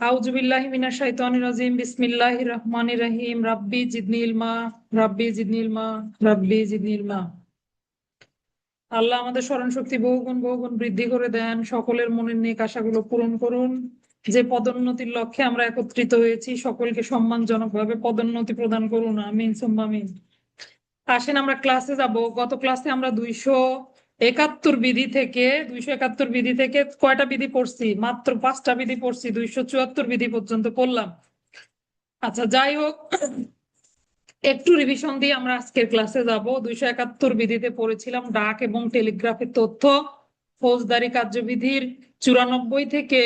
আউযু বিল্লাহি মিনাশ শাইতানির রাজিম বিসমিল্লাহির রহমানির রহিম রাব্বি জিদনি ইলমা রাব্বি জিদনি ইলমা রাব্বি জিদনি ইলমা। আল্লাহ আমাদের স্মরণ শক্তি বহুগুণ বহুগুণ বৃদ্ধি করে দেন, সকলের মনের নেক আশাগুলো পূরণ করুন। যে পদোন্নতির লক্ষ্যে আমরা একত্রিত হয়েছি, সকলকে সম্মানজনক ভাবে পদোন্নতি প্রদান করুন, আমিন সুম্মা আমিন। আসেন আমরা ক্লাসে যাব। গত ক্লাসে আমরা 271 বিধি থেকে কয়টা বিধি পড়ছি? মাত্র 5টা বিধি পড়ছি, 274 বিধি পর্যন্ত পড়লাম। আচ্ছা, যাই হোক, একটু রিভিশন দিয়ে আমরা আজকের ক্লাসে যাব। 271 বিধিতে পড়েছিলাম ডাক এবং টেলিগ্রাফের তথ্য। ফৌজদারি কার্যবিধির 94 থেকে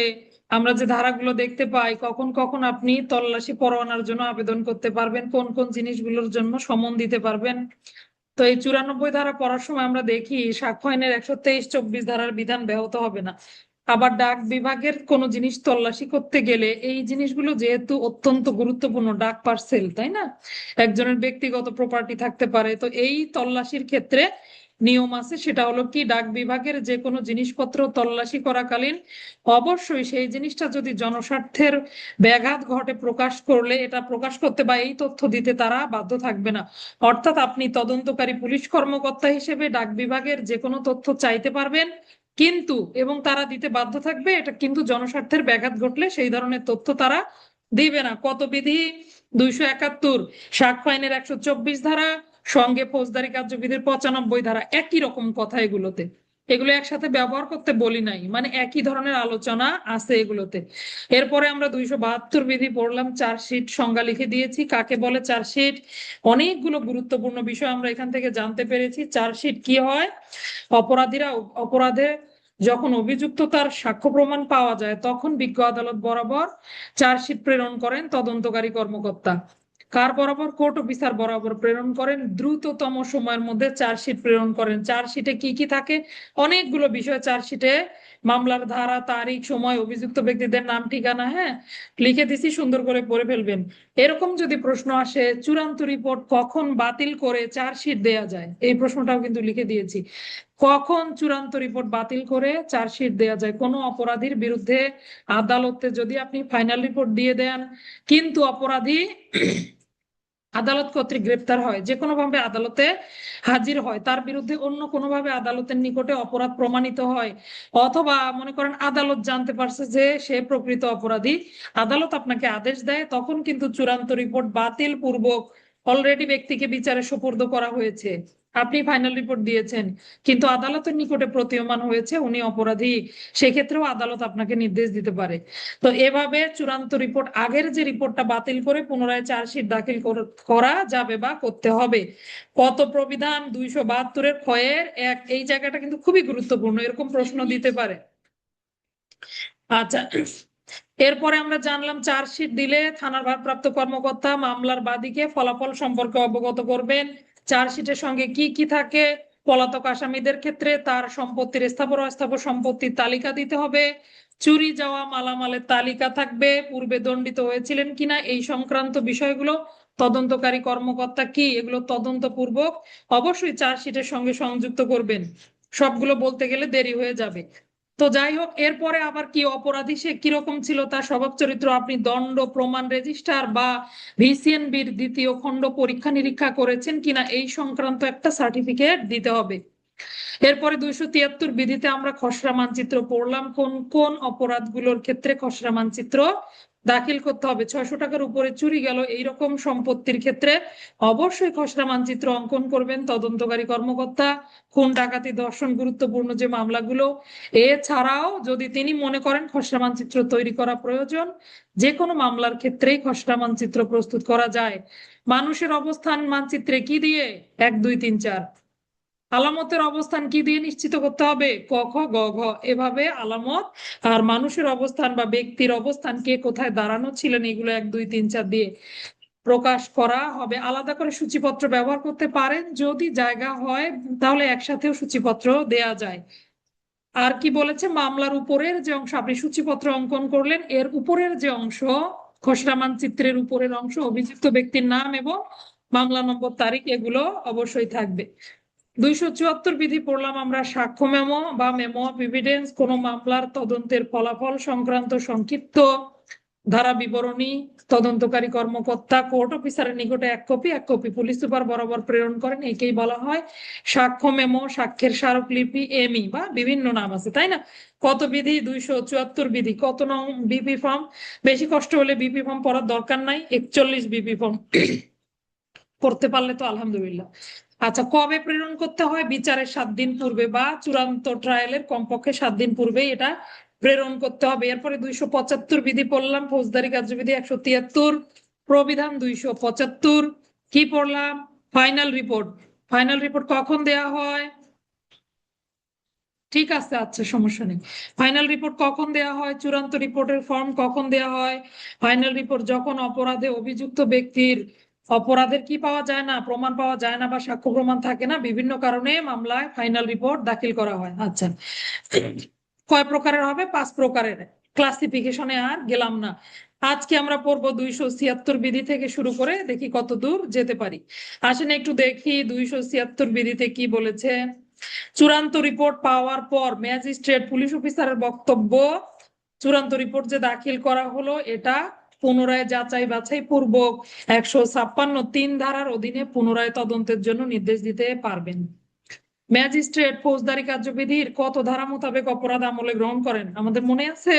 আমরা যে ধারাগুলো দেখতে পাই, কখন কখন আপনি তল্লাশি পরোয়ানার জন্য আবেদন করতে পারবেন, কোন কোন জিনিসগুলোর জন্য সমন দিতে পারবেন। তো এই 94 ধারা পড়ার সময় আমরা দেখি সাক্ষ্য আইনের 123-24 ধারার বিধান ব্যাহত হবে না। আবার ডাক বিভাগের কোনো জিনিস তল্লাশি করতে গেলে এই জিনিসগুলো যেহেতু অত্যন্ত গুরুত্বপূর্ণ, ডাক পার্সেল, তাই না, একজনের ব্যক্তিগত প্রপার্টি থাকতে পারে, তো এই তল্লাশির ক্ষেত্রে নিয়ম আছে। সেটা হলো কি, ডাক বিভাগের যে কোনো জিনিসপত্র তল্লাশি করাকালীন অবশ্যই সেই জিনিসটা যদি জনস্বার্থের ব্যাঘাত ঘটে প্রকাশ করলে এটা প্রকাশ করতে বা এই তথ্য দিতে তারা বাধ্য থাকবে না। অর্থাৎ আপনি তদন্তকারী পুলিশ কর্মকর্তা হিসেবে ডাক বিভাগের যে কোনো তথ্য চাইতে পারবেন, কিন্তু এবং তারা দিতে বাধ্য থাকবে, এটা কিন্তু জনস্বার্থের ব্যাঘাত ঘটলে সেই ধরনের তথ্য তারা দিবে না। কত বিধি? 271, সাক্ষ্য আইনের 124 ধারা, সঙ্গে ফৌজদারি কার্যবিধির 95 ধারা। একই রকম কথা এগুলোতে, এগুলো একসাথে ব্যবহার করতে বলি নাই, মানে একই ধরনের আলোচনা আছে এগুলোতে। এরপরে আমরা 272 বিধি পড়লাম, চার্জশিট সংজ্ঞা লিখে দিয়েছি, কাকে বলে চার্জশিট। অনেকগুলো গুরুত্বপূর্ণ বিষয় আমরা এখান থেকে জানতে পেরেছি। চার্জশিট কি হয়? অপরাধীরা অপরাধে যখন অভিযুক্ত তার সাক্ষ্য প্রমাণ পাওয়া যায়, তখন বিজ্ঞ আদালত বরাবর চার্জশিট প্রেরণ করেন তদন্তকারী কর্মকর্তা। কার বরাবর? কোর্ট অফিসার বরাবর প্রেরণ করেন, দ্রুততম সময়ের মধ্যে চার্জশিট প্রেরণ করেন। চার্জশিটে কি কি থাকে? অনেকগুলো বিষয় চার্জশিটে, মামলার ধারা, তারিখ, সময়, অভিযুক্ত ব্যক্তিদের নাম, ঠিকানা, হ্যাঁ লিখে দিছি, সুন্দর করে পড়ে ফেলবেন। এরকম যদি প্রশ্ন আসে, চূড়ান্ত রিপোর্ট কখন বাতিল করে চার্জশিট দেয়া যায়, এই প্রশ্নটাও কিন্তু লিখে দিয়েছি। কখন চূড়ান্ত রিপোর্ট বাতিল করে চার্জশিট দেয়া যায়? কোনো অপরাধীর বিরুদ্ধে আদালতে যদি আপনি ফাইনাল রিপোর্ট দিয়ে দেন, কিন্তু অপরাধী আদালত কর্তৃক গ্রেপ্তার হয়, যে কোনো ভাবে আদালতে হাজির হয়, তার বিরুদ্ধে অন্য কোনো ভাবে আদালতের নিকটে অপরাধ প্রমাণিত হয়, অথবা মনে করেন আদালত জানতে পারছে যে সে প্রকৃত অপরাধী, আদালত আপনাকে আদেশ দেয়, তখন কিন্তু চূড়ান্ত রিপোর্ট বাতিল পূর্বক, অলরেডি ব্যক্তিকে বিচারে সোপর্দ করা হয়েছে, আপনি ফাইনাল রিপোর্ট দিয়েছেন, কিন্তু আদালতের নিকটে প্রতীয়মান হয়েছে উনি অপরাধী, সেক্ষেত্রেও আদালত আপনাকে নির্দেশ দিতে পারে। তো এভাবে চূড়ান্ত রিপোর্ট, আগের যে রিপোর্টটা বাতিল করে পুনরায় চার্জশিট দাখিল করা যাবে বা করতে হবে। কত প্রবিধান? 272-এর ক্ষয়ের 1, এই জায়গাটা কিন্তু খুবই গুরুত্বপূর্ণ, এরকম প্রশ্ন দিতে পারে। আচ্ছা, এরপরে আমরা জানলাম চার্জশিট দিলে থানার ভারপ্রাপ্ত কর্মকর্তা মামলার বাদীকে ফলাফল সম্পর্কে অবগত করবেন। চার্জশিটের সঙ্গে কি কি থাকে? পলাতক আসামিদের ক্ষেত্রে তার সম্পত্তির স্থাবর অস্থাবর সম্পত্তির তালিকা দিতে হবে, চুরি যাওয়া মালামালের তালিকা থাকবে, পূর্বে দণ্ডিত হয়েছিলেন কিনা এই সংক্রান্ত বিষয়গুলো তদন্তকারী কর্মকর্তা কি এগুলো তদন্তপূর্বক অবশ্যই চার্জশিটের সঙ্গে সংযুক্ত করবেন। সবগুলো বলতে গেলে দেরি হয়ে যাবে। তো যাই হোক, এরপরে আবার কি, অপরাধী সে কিরকম ছিল, তার স্বভাব চরিত্র, আপনি দণ্ড প্রমাণ রেজিস্টার বা ভিসিএনবির 2য় খণ্ড পরীক্ষা নিরীক্ষা করেছেন কিনা এই সংক্রান্ত একটা সার্টিফিকেট দিতে হবে। এরপরে 273 বিধিতে আমরা খসড়া মানচিত্র পড়লাম, কোন কোন অপরাধগুলোর ক্ষেত্রে খসড়া মানচিত্র দাখিল করতে হবে। 600 টাকার উপরে চুরি গেল এইরকম সম্পত্তির ক্ষেত্রে অবশ্যই খসড়া মানচিত্র অঙ্কন করবেন তদন্তকারী কর্মকর্তা। খুন, ডাকাতি, ধর্ষণ, গুরুত্বপূর্ণ যে মামলাগুলো, এছাড়াও যদি তিনি মনে করেন খসড়া মানচিত্র তৈরি করা প্রয়োজন, যে কোনো মামলার ক্ষেত্রেই খসড়া মানচিত্র প্রস্তুত করা যায়। মানুষের অবস্থান মানচিত্রে কি দিয়ে? 1, 2, 3, 4। আলামতের অবস্থান কি দিয়ে নিশ্চিত করতে হবে? ক, খ, গ, ঘ, এভাবে আলামত আর মানুষের অবস্থান বা ব্যক্তির অবস্থান, কে কোথায় দাঁড়ানো ছিলেন, এগুলো 1, 2, 3, 4 দিয়ে প্রকাশ করা হবে। আলাদা করে সূচিপত্র ব্যবহার করতে পারেন যদি জায়গা হয়, তাহলে একসাথেও সূচিপত্র দেয়া যায়। আর কি বলেছে? মামলার উপরের যে অংশ আপনি সূচিপত্র অঙ্কন করলেন, এর উপরের যে অংশ, খসড়া মানচিত্রের উপরের অংশ, অভিযুক্ত ব্যক্তির নাম এবং মামলা নম্বর, তারিখ, এগুলো অবশ্যই থাকবে। 274 বিধি পড়লাম আমরা, সাক্ষ্য মেমো বা মেমো অফ এভিডেন্স, কোন মামলার তদন্তের ফলাফল সংক্রান্ত সংক্ষিপ্ত ধারা বিবরণী তদন্তকারী কর্মকর্তা কোর্ট অফিসারের নিকটে এক কপি পুলিশ সুপার বরাবর প্রেরণ করেন, একেই বলা হয় সাক্ষ্য মেমো, সাক্ষ্যের স্মারকলিপি, এমি বা বিভিন্ন নাম আছে, তাই না? কত বিধি? 274 বিধি। কত নং বিপি ফর্ম? বেশি কষ্ট হলে বিপি ফর্ম পড়ার দরকার নাই, 41 বিপি ফর্ম। পড়তে পারলে তো আলহামদুলিল্লাহ। আচ্ছা, কবে প্রেরণ করতে হয়? বিচারের 7 দিন পূর্বে বা চূড়ান্ত ট্রায়ালের কমপক্ষে 7 দিন পূর্বে এটা প্রেরণ করতে হবে। এরপরে 275 বিধি পড়লাম, ফৌজদারি কার্যবিধি 173, প্রবিধান 275। কি পড়লাম? Final report. ফাইনাল রিপোর্ট কখন দেয়া হয়? ঠিক আছে, আচ্ছা, সমস্যা নেই। ফাইনাল রিপোর্ট কখন দেয়া হয়? চূড়ান্ত রিপোর্টের ফর্ম কখন দেয়া হয়? ফাইনাল রিপোর্ট যখন অপরাধে অভিযুক্ত ব্যক্তির অপরাধের কি পাওয়া যায় না, প্রমাণ পাওয়া যায় না বা সাক্ষ্য প্রমাণ থাকে না, বিভিন্ন কারণে মামলায় ফাইনাল রিপোর্ট দাখিল করা হয়। আচ্ছা, কয় প্রকারের হবে? 5 প্রকারের। ক্লাসিফিকেশনে আর গেলাম না। আজকে আমরা পড়বো 276 বিধি থেকে শুরু করে দেখি কত দূর যেতে পারি। আসেন একটু দেখি 276 বিধিতে কি বলেছে। চূড়ান্ত রিপোর্ট পাওয়ার পর ম্যাজিস্ট্রেট পুলিশ অফিসারের বক্তব্য, চূড়ান্ত রিপোর্ট যে দাখিল করা হলো এটা পুনরায় যাচাই বাছাই পূর্বক 156(3) ধারার অধীনে পুনরায় তদন্তের জন্য নির্দেশ দিতে পারবেন। ম্যাজিস্ট্রেট ফৌজদারি কার্যবিধির কত ধারা মোতাবেক অপরাধ আমলে গ্রহণ করেন? আমাদের মনে আছে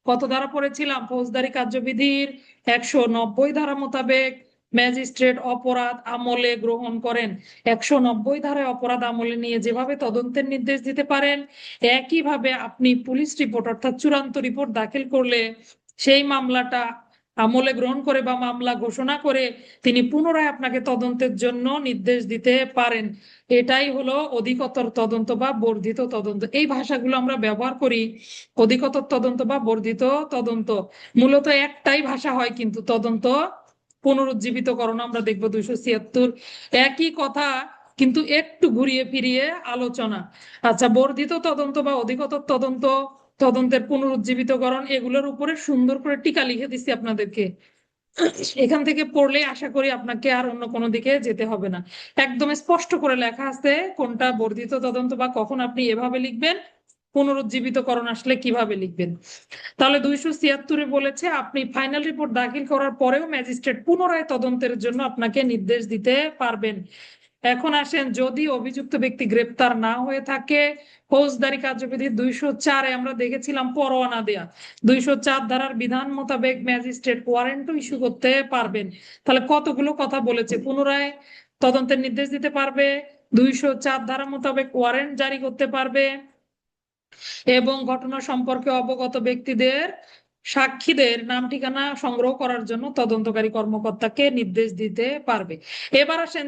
কত ধারা পড়েছিলাম? ফৌজদারি কার্যবিধির 190 ধারা মোতাবেক ম্যাজিস্ট্রেট অপরাধ আমলে গ্রহণ করেন। 190 ধারায় অপরাধ আমলে নিয়ে যেভাবে তদন্তের নির্দেশ দিতে পারেন, একইভাবে আপনি পুলিশ রিপোর্ট অর্থাৎ চূড়ান্ত রিপোর্ট দাখিল করলে সেই মামলাটা আমলে গ্রহণ করে বা মামলা ঘোষণা করে তিনি পুনরায় আপনাকে তদন্তের জন্য নির্দেশ দিতে পারেন। এটাই হলো অধিকতর তদন্ত বা বর্ধিত তদন্ত। এই ভাষাগুলো আমরা ব্যবহার করি, অধিকতর তদন্ত বা বর্ধিত তদন্ত। মূলত একটাই ভাষা হয় কিন্তু তদন্ত পুনরুজ্জীবিতকরণ আমরা দেখবো 276। একই কথা কিন্তু একটু ঘুরিয়ে ফিরিয়ে আলোচনা। আচ্ছা, বর্ধিত তদন্ত বা অধিকতর তদন্ত, তদন্তের পুনরুজ্জীবিতকরণ, এগুলোর উপরে সুন্দর করে টিকা লিখে দিচ্ছি আপনাদেরকে। এখান থেকে পড়লে আশা করি আপনাকে আর অন্য কোনো দিকে যেতে হবে না। একদম স্পষ্ট করে লেখা আছে কোনটা বর্ধিত তদন্ত বা কখন আপনি এভাবে লিখবেন, পুনরুজ্জীবিতকরণ আসলে কিভাবে লিখবেন। তাহলে 276 বলেছে আপনি ফাইনাল রিপোর্ট দাখিল করার পরেও ম্যাজিস্ট্রেট পুনরায় তদন্তের জন্য আপনাকে নির্দেশ দিতে পারবেন। এখন আসেন, যদি অভিযুক্ত ব্যক্তি গ্রেপ্তার না হয়ে থাকে, ফৌজদারি কার্যবিধি 204-এ আমরা দেখেছিলাম পরোয়ানা দেয়া। 204 ধারার বিধান মোতাবেক ম্যাজিস্ট্রেট ওয়ারেন্টও ইস্যু করতে পারবেন। তাহলে কতগুলো কথা বলেছে? পুনরায় তদন্তের নির্দেশ দিতে পারবে, 204 ধারা মোতাবেক ওয়ারেন্ট জারি করতে পারবে, এবং ঘটনা সম্পর্কে অবগত ব্যক্তিদের সাক্ষীদের নাম ঠিকানা সংগ্রহ করার জন্য তদন্তকারী কর্মকর্তাকে নির্দেশ দিতে পারবে। এবার আসেন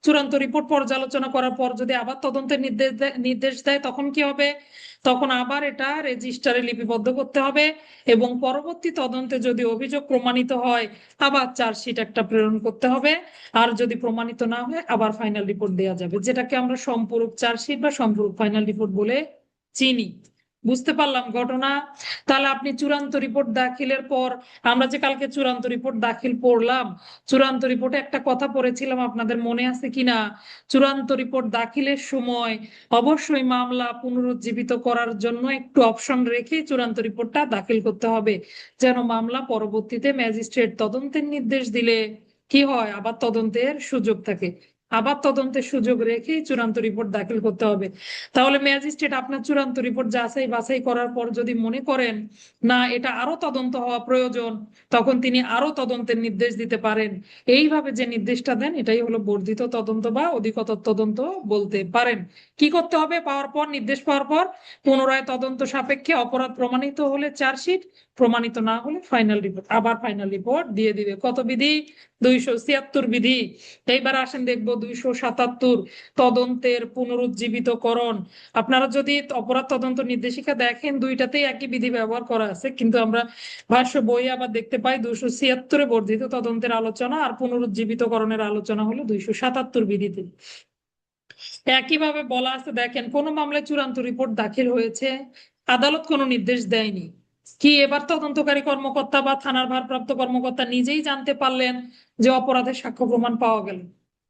চূড়ান্ত রিপোর্ট পর্যালোচনা করার পর যদি আবার তদন্তের নির্দেশ দেয় তখন কি হবে? তখন আবার এটা রেজিস্টারে লিপিবদ্ধ করতে হবে এবং পরবর্তী তদন্তে যদি অভিযোগ প্রমাণিত হয় আবার চার্জশিট একটা প্রেরণ করতে হবে। আর যদি প্রমাণিত না হয় আবার ফাইনাল রিপোর্ট দেওয়া যাবে, যেটাকে আমরা সম্পূরক চার্জশিট বা সম্পূরক ফাইনাল রিপোর্ট বলে চিনি। বুঝতে পারলাম ঘটনা? তাহলে আপনি চূড়ান্ত রিপোর্ট দাখিলের পর, আমরা যে কালকে চূড়ান্ত রিপোর্ট দাখিল পড়লাম, চূড়ান্ত রিপোর্টে একটা কথা পড়েছিলাম, আপনাদের মনে আছে কিনা? চূড়ান্ত রিপোর্ট দাখিলের সময় অবশ্যই মামলা পুনরুজ্জীবিত করার জন্য একটু অপশন রেখে চূড়ান্ত রিপোর্টটা দাখিল করতে হবে, যেন মামলা পরবর্তীতে ম্যাজিস্ট্রেট তদন্তের নির্দেশ দিলে কি হয়, আবার তদন্তের সুযোগ থাকে। আবার তদন্তের সুযোগ রেখেই চূড়ান্ত রিপোর্ট দাখিল করতে হবে। তাহলে ম্যাজিস্ট্রেট আপনার চূড়ান্ত রিপোর্ট যাচাই বাছাই করার পর যদি মনে করেন না এটা আরো তদন্ত হওয়া প্রয়োজন, তখন তিনি আরো তদন্তের নির্দেশ দিতে পারেন। এইভাবে যে নির্দেশটা দেন এটাই হলো বর্ধিত তদন্ত বা অধিকতর তদন্ত বলতে পারেন। কি করতে হবে? পাওয়ার পর, নির্দেশ পাওয়ার পর পুনরায় তদন্ত সাপেক্ষে অপরাধ প্রমাণিত হলে চার্জশিট, প্রমাণিত না হলে ফাইনাল রিপোর্ট, আবার ফাইনাল রিপোর্ট দিয়ে দিবে। কত বিধি? 276 বিধি। এইবার আসেন দেখবো 277, তদন্তের পুনরুজ্জীবিতকরণ। আপনারা যদি অপরাধ তদন্ত নির্দেশিকা দেখেন দুইটাতেই একই বিধি ব্যবহার করা আছে, কিন্তু আমরা ভাষ্য বই আবার দেখতে পাই 276-এ বর্ধিত তদন্তের আলোচনা আর পুনরুজ্জীবিতকরণের আলোচনা হলো 277 বিধিতে। একইভাবে বলা আছে, দেখেন, কোন মামলায় চূড়ান্ত রিপোর্ট দাখিল হয়েছে, আদালত কোনো নির্দেশ দেয়নি, কি এবার তদন্তকারী কর্মকর্তা বা থানার ভারপ্রাপ্ত কর্মকর্তা নিজেই জানতে পারলেন যে অপরাধের সাক্ষ্য প্রমাণ পাওয়া গেল।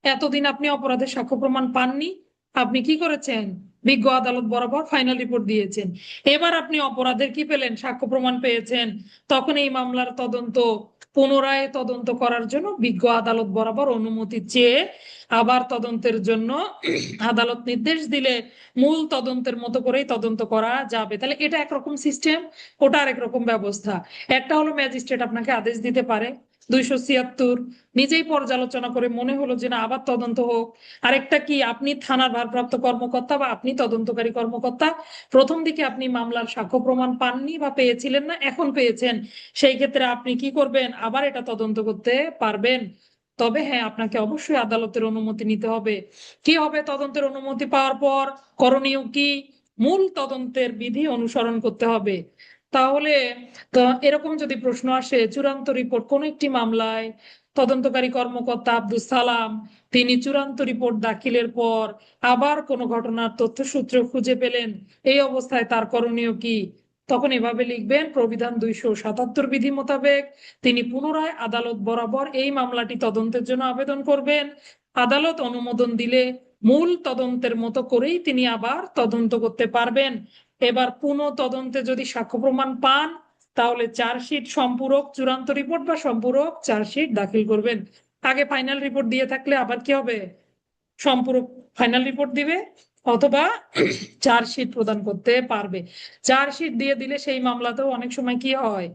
এতদিন আপনি অপরাধের সাক্ষ্য প্রমাণ পাননি, আপনি কি করেছেন? বিজ্ঞ আদালত বরাবর ফাইনাল রিপোর্ট দিয়েছেন। এবার আপনি অপরাধের কি পেলেন, সাক্ষ্য প্রমাণ পেয়েছেন, তখন এই মামলার তদন্ত পুনরায় তদন্ত করার জন্য বিজ্ঞ আদালত বরাবর অনুমতি চেয়ে আবার তদন্তের জন্য আদালত নির্দেশ দিলে মূল তদন্তের মতো করেই তদন্ত করা যাবে। তাহলে এটা একরকম সিস্টেম, ওটা আরেক রকম ব্যবস্থা। একটা হলো ম্যাজিস্ট্রেট আপনাকে আদেশ দিতে পারে 276 নিজেই পর্যালোচনা করে মনে হলো যে না আবার তদন্ত হোক। আরেকটা কি, আপনি থানার ভারপ্রাপ্ত কর্মকর্তা বা আপনি তদন্তকারী কর্মকর্তা, প্রথম দিকে আপনি মামলার সাক্ষ্য প্রমাণ পাননি বা পেয়েছিলেন না, এখন পেয়েছেন, সেই ক্ষেত্রে আপনি কি করবেন, আবার এটা তদন্ত করতে পারবেন। তবে হ্যাঁ, আপনাকে অবশ্যই আদালতের অনুমতি নিতে হবে। কি হবে তদন্তের অনুমতি পাওয়ার পর, করণীয় কি, মূল তদন্তের বিধি অনুসরণ করতে হবে। তাহলে তো এরকম যদি প্রশ্ন আসে, চূড়ান্ত রিপোর্ট কোন একটি মামলায় তদন্তকারী কর্মকর্তা আব্দুল সালাম তিনি চূড়ান্ত রিপোর্ট দাখিলের পর আবার কোনো ঘটনার তথ্যসূত্র খুঁজে পেলেন, এই অবস্থায় তার করণীয় কি, তখন এভাবে লিখবেন, প্রবিধান 277 বিধি মোতাবেক তিনি পুনরায় আদালত বরাবর এই মামলাটি তদন্তের জন্য আবেদন করবেন। আদালত অনুমোদন দিলে মূল তদন্তের মতো করেই তিনি আবার তদন্ত করতে পারবেন। এবার পুনঃ তদন্তে যদি সাক্ষ্য প্রমাণ পান, তাহলে চার্জশিট সম্পূরক চূড়ান্ত রিপোর্ট বা সম্পূরক চার্জশিট দাখিল করবেন। আগে ফাইনাল রিপোর্ট দিয়ে থাকলে আবার কি হবে, সম্পূরক ফাইনাল রিপোর্ট দিবে অথবা চার্জশিট প্রদান করতে পারবে। চার্জশিট দিয়ে দিলে সেই মামলাতেও অনেক সময় কি হয়,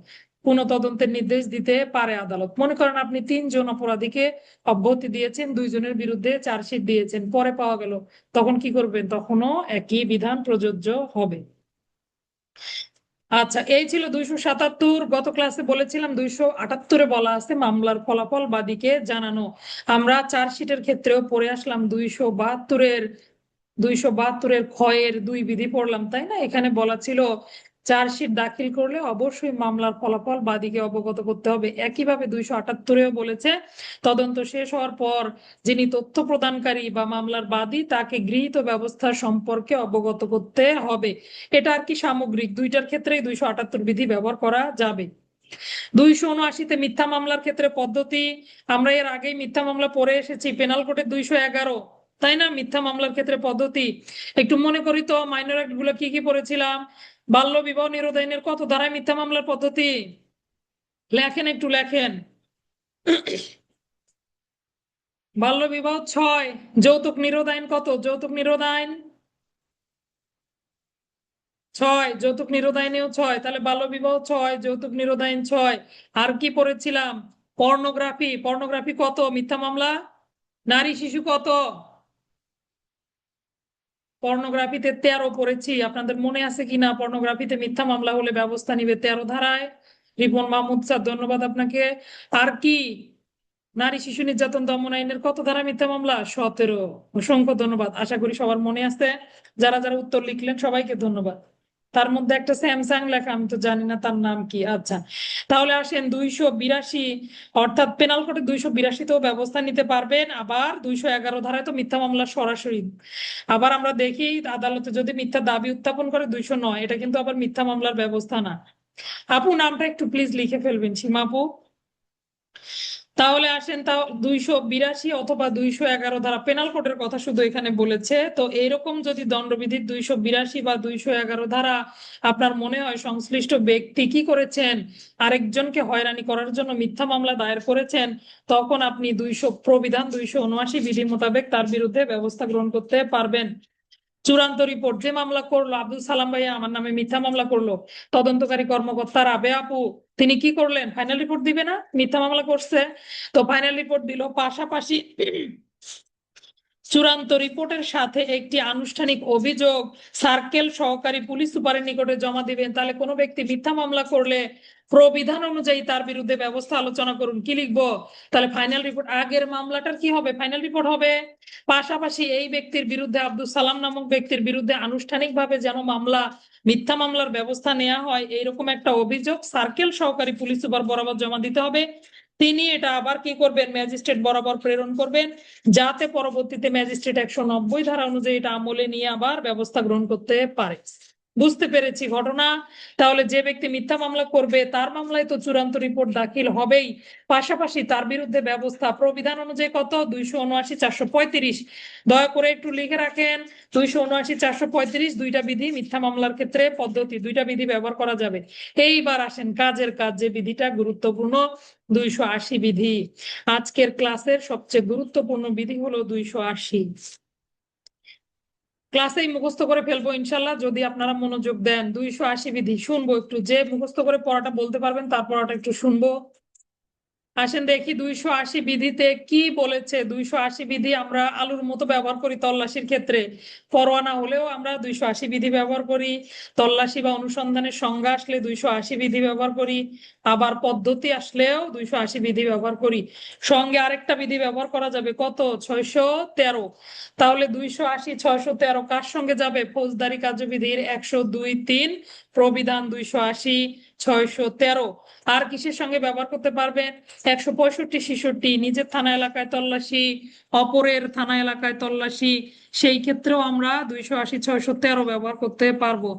পুনঃ তদন্তের নির্দেশ দিতে পারে আদালত। মনে করেন আপনি 3 জন অপরাধীকে অব্যাহতি দিয়েছেন, 2 জনের বিরুদ্ধে চার্জশিট দিয়েছেন, পরে পাওয়া গেল, তখন কি করবেন, তখনও একই বিধান প্রযোজ্য হবে। আচ্ছা, এই ছিল 277। গত ক্লাসে বলেছিলাম 278-এ বলা আছে মামলার ফলাফল বাদীকে জানানো। আমরা চার্জশিটের ক্ষেত্রেও পড়ে আসলাম 272-এর ক্ষয়ের 2 বিধি পড়লাম, তাই না? এখানে বলা ছিল চার্জশিট দাখিল করলে অবশ্যই মামলার ফলাফল বাদীকে অবগত করতে হবে। একইভাবে 278-এও বলেছে তদন্ত শেষ হওয়ার পর যিনি তথ্য প্রদানকারী বা মামলার বাদী তাকে গৃহীত ব্যবস্থা সম্পর্কে অবগত করতে হবে। এটা আর কি সামগ্রিক, দুইটার ক্ষেত্রেই 278 বিধি ব্যবহার করা যাবে। 279-তে মিথ্যা মামলার ক্ষেত্রে পদ্ধতি, আমরা এর আগেই মিথ্যা মামলা পড়ে এসেছি, পেনাল কোডের 211, তাই না? মিথ্যা মামলার ক্ষেত্রে পদ্ধতি একটু মনে করি তো, মাইনর অ্যাক্ট গুলো কি কি পড়েছিলাম। বাল্য বিবাহ নিরোধ আইনের কত ধারায় মিথ্যা মামলার পদ্ধতি, লেখেন একটু লেখেন। বাল্য বিবাহ 6, যৌতুক নিরোধ আইন কত, যৌতুক নিরোধ আইন 6, যৌতুক নিরোধ আইনেও 6, তাহলে বাল্য বিবাহ 6, যৌতুক নিরোধ আইন 6। আর কি পড়েছিলাম, পর্নোগ্রাফি, পর্নোগ্রাফি কত মিথ্যা মামলা, নারী শিশু কত, পর্নোগ্রাফিতে 13 পড়েছি, আপনাদের মনে আছে কিনা, পর্নোগ্রাফিতে মিথ্যা মামলা হলে ব্যবস্থা নিবে 13 ধারায়। রিপন মাহমুদ স্যার ধন্যবাদ আপনাকে। আর কি, নারী শিশু নির্যাতন দমন আইনের কত ধারা মিথ্যা মামলা, 17। অসংখ্য ধন্যবাদ, আশা করি সবার মনে আছে। যারা যারা উত্তর লিখলেন সবাইকে ধন্যবাদ। তার মধ্যে একটা স্যামসাং লেখা, আমি তো জানি না তার নাম কি। আচ্ছা, তাহলে আসেন 282, অর্থাৎ পেনাল কোডে 282-তেও ব্যবস্থা নিতে পারবেন। আবার 211 ধারায় তো মিথ্যা মামলা সরাসরি। আবার আমরা দেখি আদালতে যদি মিথ্যা দাবি উত্থাপন করে 209, এটা কিন্তু আবার মিথ্যা মামলার ব্যবস্থা না। আপু নামটা একটু প্লিজ লিখে ফেলবেন, সীমা আপু। তাহলে আসেন, তাও 282 অথবা 211 ধারা পেনাল কোডের কথা শুধু এখানে বলেছে। তো এইরকম যদি দণ্ডবিধির 282 বা 211 ধারা আপনার মনে হয় সংশ্লিষ্ট ব্যক্তি কি করেছেন, আরেকজনকে হয়রানি করার জন্য মিথ্যা মামলা দায়ের করেছেন, তখন আপনি প্রবিধান 279 বিধি মোতাবেক তার বিরুদ্ধে ব্যবস্থা গ্রহণ করতে পারবেন। চূড়ান্ত রিপোর্ট, যে মামলা করলো আব্দুল সালাম ভাইয়া আমার নামে মিথ্যা মামলা করলো, তদন্তকারী কর্মকর্তা রাবে আপু তিনি কি করলেন, ফাইনাল রিপোর্ট দিবে না, মিথ্যা মামলা করছে তো ফাইনাল রিপোর্ট দিল, পাশাপাশি চূড়ান্ত রিপোর্টের সাথে একটি আনুষ্ঠানিক অভিযোগ সার্কেল সহকারী পুলিশ সুপারের নিকটে জমা দিবেন। তাহলে কোনো ব্যক্তি মিথ্যা মামলা করলে প্রবিধান অনুযায়ী তার বিরুদ্ধে ব্যবস্থা আলোচনা করুন। কি লিখবো, তাহলে ফাইনাল রিপোর্ট, আগের মামলাটার কি হবে, ফাইনাল রিপোর্ট হবে। পাশাপাশি এই ব্যক্তির বিরুদ্ধে, আব্দুল সালাম নামক ব্যক্তির বিরুদ্ধে আনুষ্ঠানিকভাবে যেন মামলা, মিথ্যা মামলার ব্যবস্থা নেওয়া হয়, এইরকম একটা অভিযোগ সার্কেল সহকারী পুলিশ সুপার বরাবর জমা দিতে হবে। তিনি এটা আবার কি করবেন, ম্যাজিস্ট্রেট বরাবর প্রেরণ করবেন, যাতে পরবর্তীতে ম্যাজিস্ট্রেট 190 ধারা অনুযায়ী এটা আমলে নিয়ে আবার ব্যবস্থা গ্রহণ করতে পারে। বুঝতে পেরেছি ঘটনা। তাহলে যে ব্যক্তি মিথ্যা মামলা করবে তার মামলায় তো চূড়ান্ত রিপোর্ট দাখিল হবেই, পাশাপাশি তার বিরুদ্ধে ব্যবস্থা প্রবিধান অনুযায়ী কত 279 435। দয়া করে একটু লিখে রাখেন 279 435 দুইটা বিধি মিথ্যা মামলার ক্ষেত্রে পদ্ধতি, দুইটা বিধি ব্যবহার করা যাবে। এইবার আসেন কাজের কাজ, যে বিধিটা গুরুত্বপূর্ণ 280 বিধি। আজকের ক্লাসের সবচেয়ে গুরুত্বপূর্ণ বিধি হলো 280। ক্লাসেই মুখস্থ করে ফেলবো ইনশাল্লাহ যদি আপনারা মনোযোগ দেন। 280 বিধি শুনবো একটু, যে মুখস্থ করে পড়াটা বলতে পারবেন তার পড়াটা একটু শুনবো। আসেন দেখি 280 বিধিতে কি বলেছে। 280 বিধি আমরা আলুর মতো ব্যবহার করি তল্লাশির ক্ষেত্রে। পরোয়ানা হলেও আমরা 280 বিধি ব্যবহার করি, তল্লাশি বা অনুসন্ধানের সংজ্ঞা আসলে 280 বিধি ব্যবহার করি, আবার পদ্ধতি আসলেও 280 বিধি ব্যবহার করি। সঙ্গে আরেকটা বিধি ব্যবহার করা যাবে কত, 613। তাহলে 280 613 কার সঙ্গে যাবে, ফৌজদারি কার্যবিধির 102 3, প্রবিধান 280 613। আর কিসের সঙ্গে ব্যবহার করতে পারবেন, 165 66, নিজের থানা এলাকায় তল্লাশি, অপরের থানা এলাকায় তল্লাশি, সেই ক্ষেত্রেও আমরা 280 613 ব্যবহার করতে পারবো।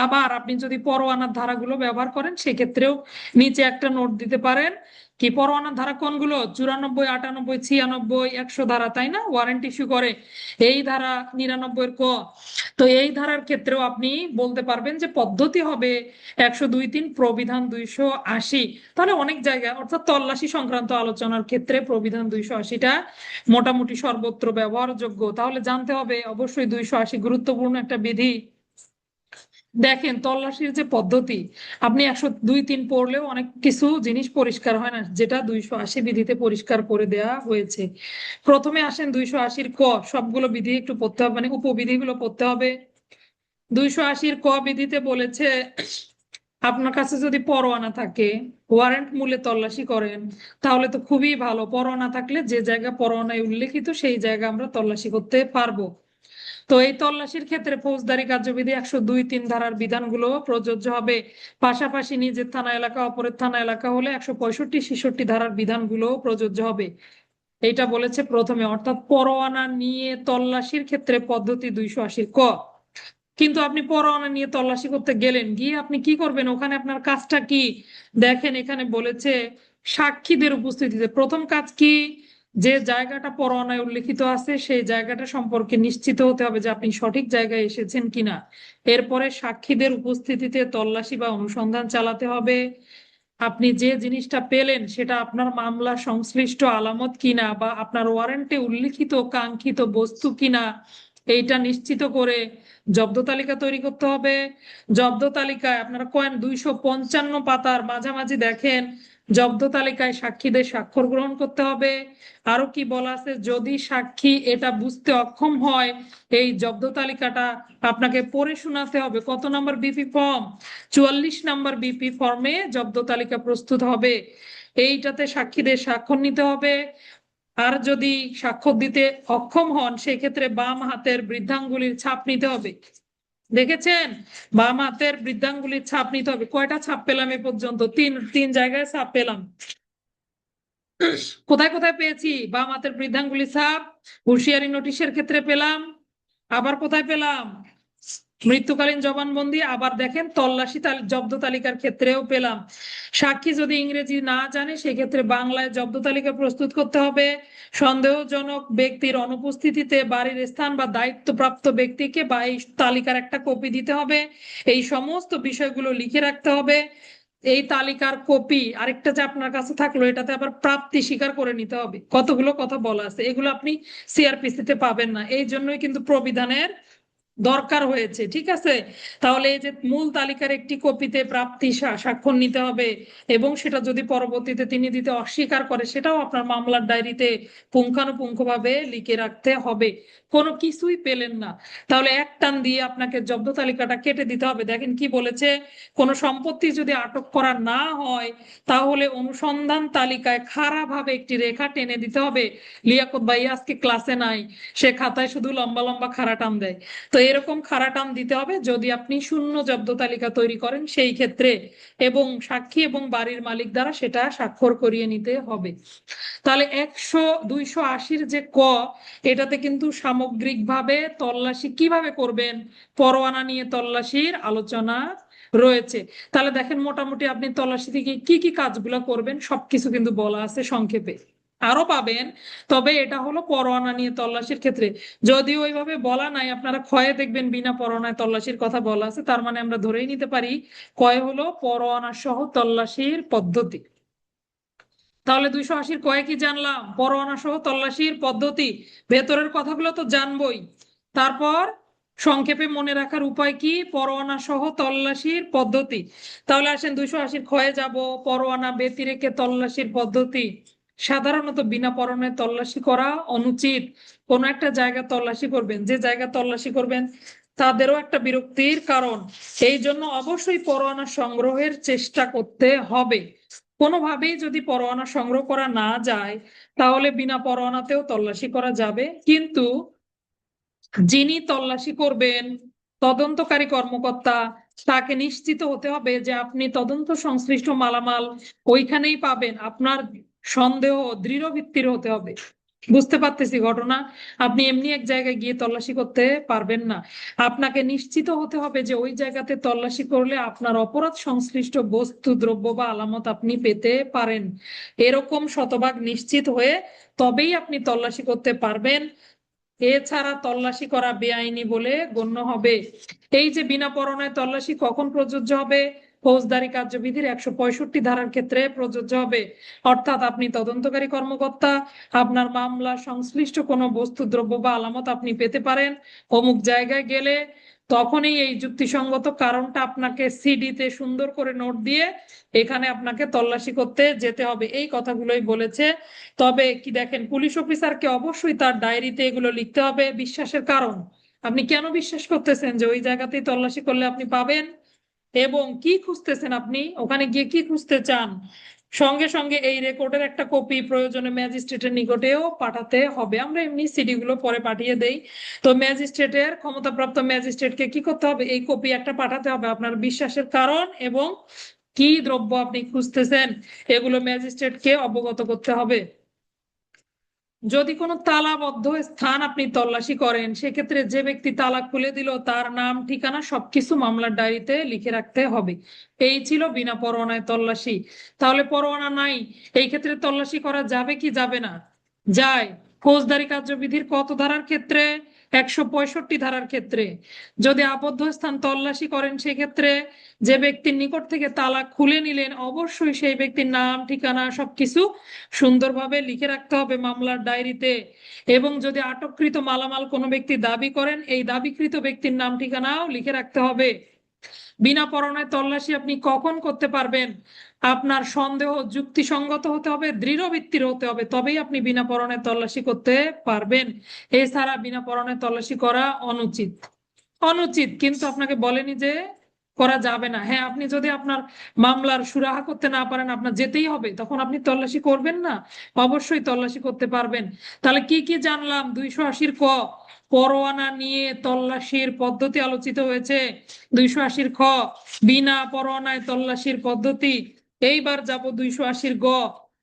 আবার আপনি যদি পরোয়ানার ধারাগুলো ব্যবহার করেন সেক্ষেত্রেও নিচে একটা নোট দিতে পারেন। কি পরোয়ানার ধারা কোনগুলো, 94 98 96 100 ধারা, তাই না, ওয়ারেন্ট ইস্যু করে এই ধারা 99 ক। তো এই ধারার ক্ষেত্রেও আপনি বলতে পারবেন যে পদ্ধতি হবে 102 3, প্রবিধান 280। তাহলে অনেক জায়গায় অর্থাৎ তল্লাশি সংক্রান্ত আলোচনার ক্ষেত্রে প্রবিধান 280টা মোটামুটি সর্বত্র ব্যবহারযোগ্য। তাহলে জানতে হবে অবশ্যই 280 গুরুত্বপূর্ণ একটা বিধি। দেখেন তল্লাশির যে পদ্ধতি, আপনি 102 3 পড়লেও অনেক কিছু জিনিস পরিষ্কার হয় না, যেটা 280 বিধিতে পরিষ্কার করে দেয়া হয়েছে। প্রথমে আসেন 280 ক, সবগুলো বিধি একটু পড়তে হবে, মানে উপবিধিগুলো পড়তে হবে। 280 ক বিধিতে বলেছে আপনার কাছে যদি পরোয়ানা থাকে, ওয়ারেন্ট মূলে তল্লাশি করেন, তাহলে তো খুবই ভালো। পরোয়ানা থাকলে যে জায়গা পরোয়ানায় উল্লেখিত সেই জায়গা আমরা তল্লাশি করতে পারবো। তো এই তল্লাশির ক্ষেত্রে ফৌজদারি কার্যবিধি 102 3 ধারার বিধানগুলো প্রযোজ্য হবে, পাশাপাশি নিজের থানা এলাকা অপরের থানা এলাকা হলে 165 66 ধারার বিধানগুলো প্রযোজ্য হবে। এইটা বলেছে প্রথমে, অর্থাৎ পরোয়ানা নিয়ে তল্লাশির ক্ষেত্রে পদ্ধতি 280 ক। কিন্তু আপনি পরোয়ানা নিয়ে তল্লাশি করতে গেলেন, গিয়ে আপনি কি করবেন, ওখানে আপনার কাজটা কি, দেখেন এখানে বলেছে সাক্ষীদের উপস্থিতিতে প্রথম কাজ কি, যে জায়গাটা পরোয়ানায় উল্লেখিত আছে সেই জায়গাটা সম্পর্কে নিশ্চিত হতে হবে যে আপনি সঠিক জায়গায় এসেছেন কিনা। এরপরে সাক্ষীদের উপস্থিতিতে তল্লাশি বা অনুসন্ধান চালাতে হবে। আপনি যে জিনিসটা পেলেন সেটা আপনার মামলা সংশ্লিষ্ট আলামত কিনা বা আপনার ওয়ারেন্টে উল্লিখিত কাঙ্ক্ষিত বস্তু কিনা, এইটা নিশ্চিত করে জব্দ তালিকা তৈরি করতে হবে। জব্দ তালিকায় আপনারা কয়েন 255 পাতার মাঝামাঝি দেখেন, জব্দ তালিকায় সাক্ষীদের স্বাক্ষর গ্রহণ করতে হবে। আরো কি বলা আছে, যদি সাক্ষী এটা বুঝতে অক্ষম হয় এই জব্দ তালিকাটা আপনাকে পড়ে শোনাতে হবে। কত নম্বর বিপি ফর্ম, 44 নম্বর বিপি ফর্মে জব্দ তালিকা প্রস্তুত হবে, এইটাতে সাক্ষীদের স্বাক্ষর নিতে হবে। আর যদি স্বাক্ষর দিতে অক্ষম হন সেক্ষেত্রে বাম হাতের বৃদ্ধাঙ্গুলির ছাপ নিতে হবে। দেখেছেন, বাম হাতের বৃদ্ধাঙ্গুলির ছাপ নিতে হবে। কয়টা ছাপ পেলাম এ পর্যন্ত, তিন জায়গায় ছাপ পেলাম। কোথায় কোথায় পেয়েছি বাম হাতের বৃদ্ধাঙ্গুলির ছাপ, হুঁশিয়ারি নোটিশের ক্ষেত্রে পেলাম, আবার কোথায় পেলাম, মৃত্যুকালীন জবানবন্দি, আবার দেখেন তল্লাশি জব্দ তালিকার ক্ষেত্রেও পেলাম। সাক্ষী যদি ইংরেজি না জানে সেক্ষেত্রে বাংলায় জব্দ তালিকা প্রস্তুত করতে হবে। সন্দেহজনক ব্যক্তির অনুপস্থিতিতে বাড়ির স্থান বা দায়িত্বপ্রাপ্ত ব্যক্তিকে বা এই তালিকার একটা কপি দিতে হবে। এই সমস্ত বিষয়গুলো লিখে রাখতে হবে। এই তালিকার কপি আরেকটা যে আপনার কাছে থাকলো এটাতে আবার প্রাপ্তি স্বীকার করে নিতে হবে। কতগুলো কথা বলা আছে, এগুলো আপনি সিআরপিসি তে পাবেন না, এই জন্যই কিন্তু প্রবিধানের দরকার হয়েছে, ঠিক আছে। তাহলে এই যে মূল তালিকার একটি কপিতে প্রাপ্তি স্বাক্ষর নিতে হবে, এবং সেটা যদি পরবর্তীতে তিনি দিতে অস্বীকার করে সেটাও আপনার মামলার ডায়েরিতে পুঙ্খানুপুঙ্খভাবে লিখে রাখতে হবে। কোনো কিছুই পেলেন না, তাহলে এক টান দিয়ে আপনাকে জব্দ তালিকাটা কেটে দিতে হবে। দেখেন কি বলেছে, কোনো সম্পত্তি যদি আটক করা না হয় তাহলে অনুসন্ধান তালিকায় খাড়া ভাবে একটি রেখা টেনে দিতে হবে। লিয়াকত ভাই আজকে ক্লাসে নাই, সে খাতায় শুধু লম্বা লম্বা খাড়া টান দেয়। তো এরকম খাড়া টান দিতে হবে যদি আপনি শূন্য জব্দ তালিকা তৈরি করেন সেই ক্ষেত্রে, এবং সাক্ষী এবং বাড়ির মালিক দ্বারা সেটা স্বাক্ষর করিয়ে নিতে হবে। তাহলে 280-র যে ক, এটাতে কিন্তু সামগ্রিকভাবে তল্লাশি কিভাবে করবেন, পরোয়ানা নিয়ে তল্লাশির আলোচনা রয়েছে। তাহলে দেখেন মোটামুটি আপনি তল্লাশি থেকে কি কি কাজগুলো করবেন সবকিছু কিন্তু বলা আছে সংক্ষেপে, আরো পাবেন। তবে এটা হলো পরোয়ানা নিয়ে তল্লাশির ক্ষেত্রে, যদিও ওইভাবে বলা নাই, আপনারা ক্ষয়ে দেখবেন বিনা পরোয়ানায় তল্লাশির কথা বলা আছে, তার মানে আমরা ধরেই নিতে পারি কয় হলো পরোয়ানা সহ তল্লাশির পদ্ধতি। তাহলে 280-র কয়ে কি জানলাম? পরোয়ানা সহ তল্লাশির পদ্ধতি, ভেতরের কথাগুলো তো জানবই। তারপর সংক্ষেপে মনে রাখার উপায় কি? পরোয়ানা সহ তল্লাশির পদ্ধতি। তাহলে আসেন 280-র ক্ষয়ে যাব। পরোয়ানা ব্যতি রেখে তল্লাশির পদ্ধতি। সাধারণত বিনা পরোয়ানায় তল্লাশি করা অনুচিত। কোনো একটা জায়গা তল্লাশি করবেন, যে জায়গা তল্লাশি করবেন তাদেরও একটা বিরক্তির কারণ, এই জন্য অবশ্যই পরোয়ানা সংগ্রহের চেষ্টা করতে হবে। কোনোভাবেই যদি পরোয়ানা সংগ্রহ করা না যায় তাহলে বিনা পরোয়ানাতেও তল্লাশি করা যাবে, কিন্তু যিনি তল্লাশি করবেন তদন্তকারী কর্মকর্তা, তাকে নিশ্চিত হতে হবে যে আপনি তদন্ত সংশ্লিষ্ট মালামাল ওইখানেই পাবেন। আপনার সন্দেহ দৃঢ় ভিত্তির হতে হবে। বুঝতে পারতেছি ঘটনা, আপনি এমনি এক জায়গায় গিয়ে তল্লাশি করতে পারবেন না। আপনাকে নিশ্চিত হতে হবে যে ওই জায়গাতে তল্লাশি করলে আপনার অপরাধ সংশ্লিষ্ট বস্তু, দ্রব্য বা আলামত আপনি পেতে পারেন। এরকম শতভাগ নিশ্চিত হয়ে তবেই আপনি তল্লাশি করতে পারবেন। এছাড়া তল্লাশি করা বেআইনি বলে গণ্য হবে। এই যে বিনা পরোয়ানায় তল্লাশি কখন প্রযোজ্য হবে? ফৌজদারি কার্যবিধির 165 ধারার ক্ষেত্রে প্রযোজ্য হবে। অর্থাৎ আপনি তদন্তকারী কর্মকর্তা, আপনার মামলা সংশ্লিষ্ট কোনো বস্তু, দ্রব্য বা আলামত আপনি পেতে পারেন অমুক জায়গায় গেলে, তখনই এই যুক্তিসঙ্গত কারণটা আপনাকে সিডিতে সুন্দর করে নোট দিয়ে এখানে আপনাকে তল্লাশি করতে যেতে হবে। এই কথাগুলোই বলেছে। তবে কি দেখেন, পুলিশ অফিসারকে অবশ্যই তার ডায়েরিতে এগুলো লিখতে হবে। বিশ্বাসের কারণ, আপনি কেন বিশ্বাস করতেছেন যে ওই জায়গাতেই তল্লাশি করলে আপনি পাবেন, এবং কি খুঁজতেছেন, আপনি ওখানে গিয়ে কি খুঁজতে চান। সঙ্গে সঙ্গে এই রেকর্ডের একটা কপি প্রয়োজনে ম্যাজিস্ট্রেটের নিকটেও পাঠাতে হবে। আমরা এমনি সিডি গুলো পরে পাঠিয়ে দেই। তো ম্যাজিস্ট্রেটের, ক্ষমতাপ্রাপ্ত ম্যাজিস্ট্রেটকে কি করতে হবে? এই কপি একটা পাঠাতে হবে আপনার বিশ্বাসের কারণ এবং কি দ্রব্য আপনি খুঁজতেছেন, এগুলো ম্যাজিস্ট্রেটকে অবগত করতে হবে। যদি কোনো তালাবদ্ধ স্থান আপনি তল্লাশি করেন, সেক্ষেত্রে যে ব্যক্তি তালা খুলে দিল তার নাম, ঠিকানা সবকিছু মামলার ডায়েরিতে লিখে রাখতে হবে। এই ছিল বিনা পরোয়ানায় তল্লাশি। তাহলে পরোয়ানা নাই, এই ক্ষেত্রে তল্লাশি করা যাবে কি যাবে না? যায়। ফৌজদারি কার্যবিধির কত ধারার ক্ষেত্রে? 165 ধারার ক্ষেত্রে। যদি আবদ্ধ স্থান তল্লাশি করেন সেক্ষেত্রে যে ব্যক্তির নিকট থেকে তালা খুলে নিলেন অবশ্যই সেই ব্যক্তির নাম, ঠিকানা সবকিছু সুন্দরভাবে লিখে রাখতে হবে মামলার ডায়েরিতে। এবং যদি আটককৃত মালামাল কোনো ব্যক্তি দাবি করেন, এই দাবিকৃত ব্যক্তির নাম, ঠিকানাও লিখে রাখতে হবে। বিনা পরোয়ানায় তল্লাশি আপনি কখন করতে পারবেন? আপনার সন্দেহ যুক্তিসঙ্গত হতে হবে, দৃঢ় ভিত্তির হতে হবে, তবেই আপনি বিনা পরোয়ানায় তল্লাশি করতে পারবেন। এছাড়া বিনা পরোয়ানায় তল্লাশি করা অনুচিত। অনুচিত কিন্তু আপনাকে বলেনি যে করা যাবে না। হ্যাঁ, আপনি যদি আপনার মামলার সুরাহা করতে না পারেন, আপনার যেতেই হবে, তখন আপনি তল্লাশি করবেন না? অবশ্যই তল্লাশি করতে পারবেন। তাহলে কি কি জানলাম? 280-র ক, পরোয়ানা নিয়ে তল্লাশির পদ্ধতি আলোচিত হয়েছে। 280-র খ, বিনা পরোয়ানায় তল্লাশির পদ্ধতি। এইবার যাব 280-র গ।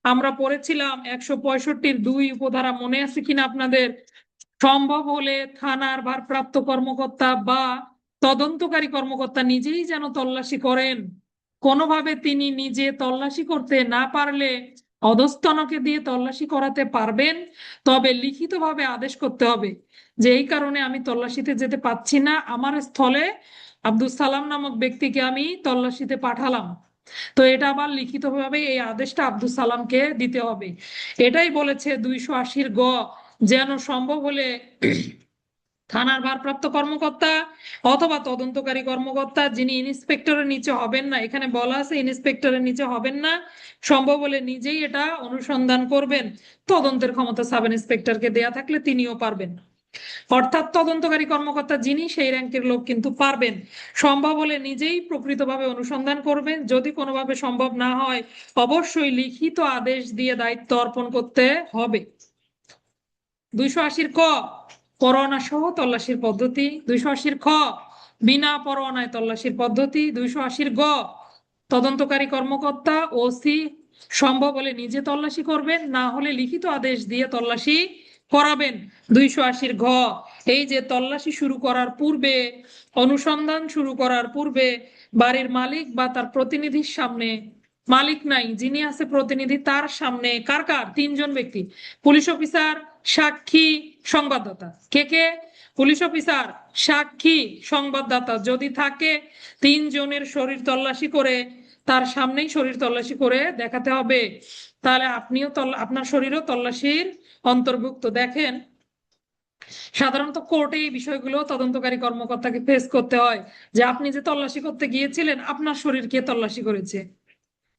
আমরা পড়েছিলাম 165-র 2 উপধারা, মনে আছে কিনা আপনাদের? সম্ভব হলে থানার ভারপ্রাপ্ত কর্মকর্তা বা তদন্তকারী কর্মকর্তা নিজেই যেন তল্লাশি করেন। কোনোভাবে তিনি নিজে তল্লাশি করতে না পারলে অধস্তনকে দিয়ে তল্লাশি করাতে পারবেন, তবে লিখিতভাবে আদেশ করতে হবে যে এই কারণে আমি তল্লাশিতে যেতে পারছি না, আমার স্থলে আব্দুল সালাম নামক ব্যক্তিকে আমি তল্লাশিতে পাঠালাম। তো এটা আবার লিখিতভাবে এই আদেশটা আব্দুল সালামকে দিতে হবে। এটাই বলেছে 280-র গ, যেন সম্ভব হলে থানার ভারপ্রাপ্ত কর্মকর্তা অথবা তদন্তকারী কর্মকর্তা, যিনি ইন্সপেক্টরের নিচে হবেন না, এখানে বলা আছে ইন্সপেক্টরের নিচে হবেন না, সম্ভব হলে নিজেই এটা অনুসন্ধান করবেন। তদন্তের ক্ষমতা সাব ইন্সপেক্টরকে দেয়া থাকলে তিনিও পারবেন। অর্থাৎ তদন্তকারী কর্মকর্তা যিনি, সেই র্যাঙ্কের লোক কিন্তু পারবেন। সম্ভব হলে নিজেই প্রকৃতভাবে অনুসন্ধান করবেন। যদি কোনোভাবে সম্ভব না হয় অবশ্যই লিখিত আদেশ দিয়ে দায়িত্ব অর্পণ করতে হবে। 280-র ক, পরোয়ানা সহ তল্লাশির পদ্ধতি। 280 খ বিনা পরোয়ানায় তল্লাশির পদ্ধতি। 280 গ তদন্তকারী কর্মকর্তা ওসি সম্ভব হলে নিজে তল্লাশি করবেন, না হলে লিখিত আদেশ দিয়ে তল্লাশি করাবেন। 280 ঘ এই যে তল্লাশি শুরু করার পূর্বে, অনুসন্ধান শুরু করার পূর্বে বাড়ির মালিক বা তার প্রতিনিধির সামনে, মালিক নাই যিনি আছে প্রতিনিধি, তার সামনে কার কার 3জন ব্যক্তি, পুলিশ অফিসার, সাক্ষী, সংবাদদাতা। কে কে? পুলিশ অফিসার, সাক্ষী, সংবাদদাতা যদি থাকে 3জনের শরীর তল্লাশি করে তার সামনেই শরীর তল্লাশি করে দেখাতে হবে, তাহলে আপনিও আপনার শরীরও তল্লাশির অন্তর্ভুক্ত। দেখেন সাধারণত কোর্টে এই বিষয়গুলো তদন্তকারী কর্মকর্তাকে ফেস করতে হয়, যে আপনি যে তল্লাশি করতে গিয়েছিলেন আপনার শরীর কে তল্লাশি করেছে।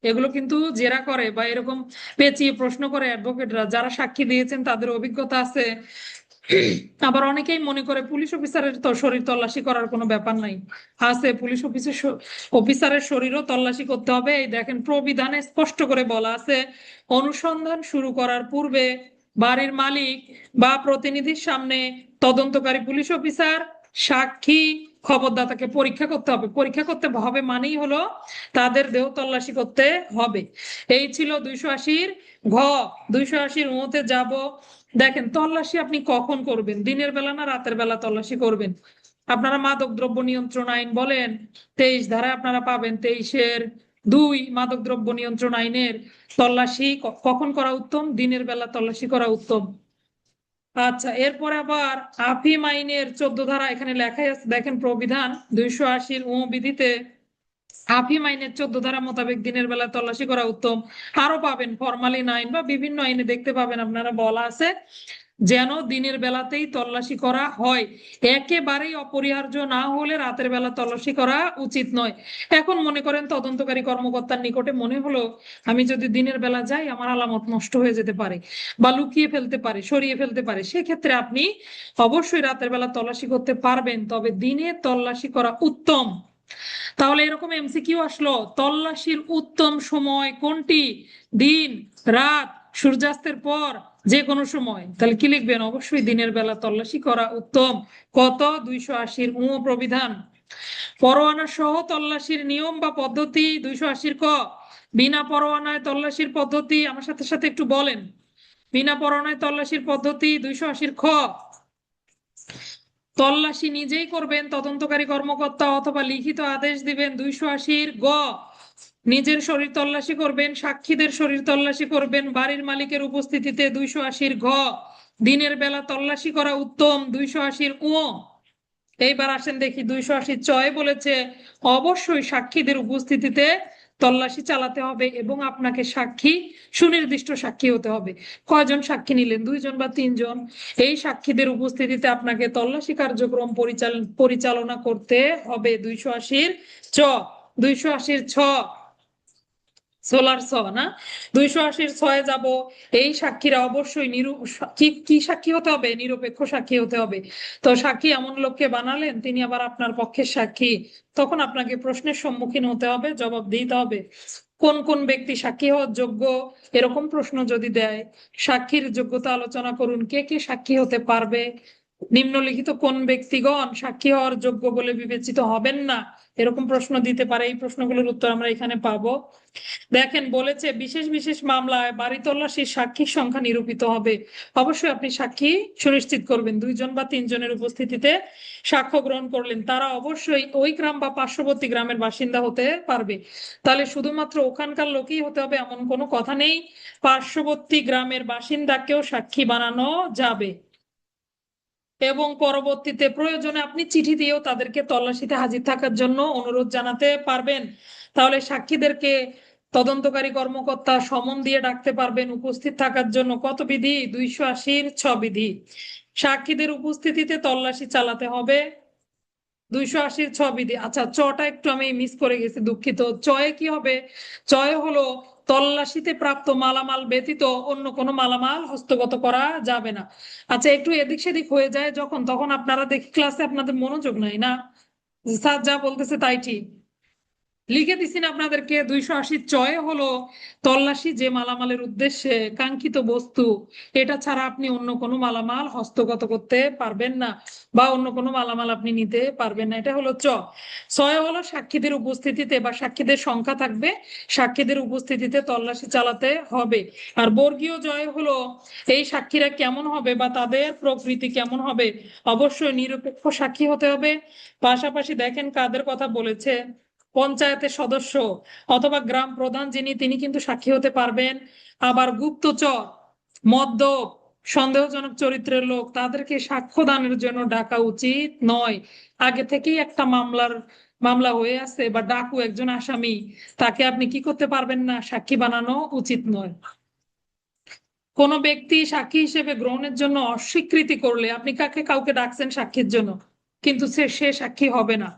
এগুলো কিন্তু জেরা করে বা এরকম পেঁচিয়ে প্রশ্ন করে অ্যাডভোকেটরা, যারা সাক্ষী দিয়েছেন তাদের অভিজ্ঞতা আছে। আবার অনেকেই মনে করে পুলিশ অফিসারের তো শরীর তল্লাশি করার কোনো ব্যাপার নাই, আছে পুলিশ অফিসারের শরীরও তল্লাশি করতে হবে। এই দেখেন প্রবিধানে স্পষ্ট করে বলা আছে, অনুসন্ধান শুরু করার পূর্বে বাড়ির মালিক বা প্রতিনিধির সামনে তদন্তকারী পুলিশ অফিসার, সাক্ষী, খবরদাতাকে পরীক্ষা করতে হবে। পরীক্ষা করতে হবে মানেই হলো তাদের দেহ তল্লাশি করতে হবে। এই ছিল 280 ঘ। 280 মতে যাব। দেখেন তল্লাশি আপনি কখন করবেন, দিনের বেলা না রাতের বেলা তল্লাশি করবেন? আপনারা মাদক দ্রব্য নিয়ন্ত্রণ আইন বলেন 23 ধারায় আপনারা পাবেন 23-এর 2 মাদক দ্রব্য নিয়ন্ত্রণ আইনের তল্লাশি কখন করা উত্তম? দিনের বেলা তল্লাশি করা উত্তম। আচ্ছা, এরপরে আবার আফিম আইনের 14 ধারা এখানে লেখাই আছে, দেখেন প্রবিধান 280 বিধিতে আফিম আইনের 14 ধারা মোতাবেক দিনের বেলা তল্লাশি করা উত্তম। আরো পাবেন ফরমালিন আইন বা বিভিন্ন আইনে দেখতে পাবেন আপনারা বলা আছে যেন দিনের বেলাতেই তল্লাশি করা হয়, একেবারেই অপরিহার্য না হলে রাতের বেলা তল্লাশি করা উচিত নয়। এখন মনে করেন তদন্তকারী কর্মকর্তার নিকটে মনে হলো আমি যদি দিনের বেলা যাই আমার আলামত নষ্ট হয়ে যেতে পারে বা লুকিয়ে ফেলতে পারে, সরিয়ে ফেলতে পারে, সেক্ষেত্রে আপনি অবশ্যই রাতের বেলা তল্লাশি করতে পারবেন, তবে দিনে তল্লাশি করা উত্তম। তাহলে এরকম এমসিকিউ আসলো, তল্লাশির উত্তম সময় কোনটি? দিন, রাত, সূর্যাস্তের পর, যে কোনো সময়। তাহলে কি লিখবেন? অবশ্যই দিনের বেলা তল্লাশি করা উত্তম। কত? 280 প্রবিধান। পরোয়ানা সহ তল্লাশির নিয়ম বা পদ্ধতি 280 ক। বিনা পরোয়ানায় তল্লাশির পদ্ধতি আমার সাথে সাথে একটু বলেন। বিনা পরোয়ানায় তল্লাশির পদ্ধতি 280 খ। তল্লাশি নিজেই করবেন তদন্তকারী কর্মকর্তা অথবা লিখিত আদেশ দিবেন 280 গ। নিজের শরীর তল্লাশি করবেন, সাক্ষীদের শরীর তল্লাশি করবেন বাড়ির মালিকের উপস্থিতিতে 280 ঘ। দিনের বেলা তল্লাশি করা উত্তম 280 ও। এইবার আসেন দেখি 280 চয় বলেছে অবশ্যই সাক্ষীদের উপস্থিতিতে তল্লাশি চালাতে হবে এবং আপনাকে সাক্ষী সুনির্দিষ্ট সাক্ষী হতে হবে। কয়জন সাক্ষী নিলেন? 2জন বা 3জন। এই সাক্ষীদের উপস্থিতিতে আপনাকে তল্লাশি কার্যক্রম পরিচালনা করতে হবে। 280 চ। 280 ছ সোলার ছ না, 280 ছয়ে যাব। এই সাক্ষীরা অবশ্যই কি সাক্ষী হতে হবে? নিরপেক্ষ সাক্ষী হতে হবে। তো সাক্ষী এমন লোককে বানালেন তিনি আবার আপনার পক্ষের সাক্ষী, তখন আপনাকে প্রশ্নের সম্মুখীন হতে হবে, জবাব দিতে হবে কোন কোন ব্যক্তি সাক্ষী হওয়ার যোগ্য। এরকম প্রশ্ন যদি দেয়, সাক্ষীর যোগ্যতা আলোচনা করুন, কে কে সাক্ষী হতে পারবে, নিম্নলিখিত কোন ব্যক্তিগণ সাক্ষী হওয়ার যোগ্য বলে বিবেচিত হবেন না, এরকম প্রশ্ন দিতে পারে। এই প্রশ্নগুলোর উত্তর আমরা এখানে পাবো। দেখেন বলেছে বিশেষ বিশেষ মামলায় বাড়ি তল্লাশির সাক্ষীর সংখ্যা নিরূপিত হবে। অবশ্যই আপনি সাক্ষী সুনিশ্চিত করবেন, 2জন বা 3জনের উপস্থিতিতে সাক্ষ্য গ্রহণ করলেন, তারা অবশ্যই ওই গ্রাম বা পার্শ্ববর্তী গ্রামের বাসিন্দা হতে পারবে। তাহলে শুধুমাত্র ওখানকার লোকই হতে হবে এমন কোনো কথা নেই, পার্শ্ববর্তী গ্রামের বাসিন্দাকেও সাক্ষী বানানো যাবে। এবং পরবর্তীতে প্রয়োজনে আপনি চিঠি দিয়েও তাদেরকে তল্লাশিতে হাজির থাকার জন্য অনুরোধ জানাতে পারবেন। তাহলে সাক্ষীদেরকে তদন্তকারী কর্মকর্তা সমন দিয়ে ডাকতে পারবেন উপস্থিত থাকার জন্য। কত বিধি? 280 ছ বিধি। সাক্ষীদের উপস্থিতিতে তল্লাশি চালাতে হবে 280 ছ বিধি। আচ্ছা, চটা একটু আমি মিস করে গেছি, দুঃখিত। চয়ে কি হবে? চয়ে হলো তল্লাশিতে প্রাপ্ত মালামাল ব্যতীত অন্য কোনো মালামাল হস্তগত করা যাবে না। আচ্ছা, একটু এদিক সেদিক হয়ে যায় যখন, তখন আপনারা দেখি ক্লাসে আপনাদের মনোযোগ নাই না, স্যার যা বলতেছে তাই ঠিক। লিখে দিছি না আপনাদেরকে। 280 চয়ে হলো তল্লাশি যে মালামালের উদ্দেশ্যে কাঙ্ক্ষিত বস্তু, এটা ছাড়া আপনি অন্য কোনো মালামাল হস্তগত করতে পারবেন না, বা অন্য কোনো মালামাল আপনি নিতে পারবেন না, এটা হলো চ। ছয় হলো সাক্ষীদের উপস্থিতিতে বা সাক্ষীদের সংখ্যা থাকবে, সাক্ষীদের উপস্থিতিতে তল্লাশি চালাতে হবে। আর বর্গীয় জয় হলো এই সাক্ষীরা কেমন হবে বা তাদের প্রকৃতি কেমন হবে, অবশ্যই নিরপেক্ষ সাক্ষী হতে হবে। পাশাপাশি দেখেন কাদের কথা বলেছে, পঞ্চায়েতের সদস্য অথবা গ্রাম প্রধান যিনি, তিনি কিন্তু সাক্ষী হতে পারবেন। আবার গুপ্তচর, মদ্যপ, সন্দেহজনক চরিত্রের লোক, তাদেরকে সাক্ষ্য দানের জন্য ডাকা উচিত নয়। আগে থেকেই একটা মামলা হয়ে আছে বা ডাকু একজন আসামি, তাকে আপনি কি করতে পারবেন না, সাক্ষী বানানো উচিত নয়। কোন ব্যক্তি সাক্ষী হিসেবে গ্রহণের জন্য অস্বীকৃতি করলে, আপনি কাউকে ডাকছেন সাক্ষীর জন্য কিন্তু সে সাক্ষী হবে না,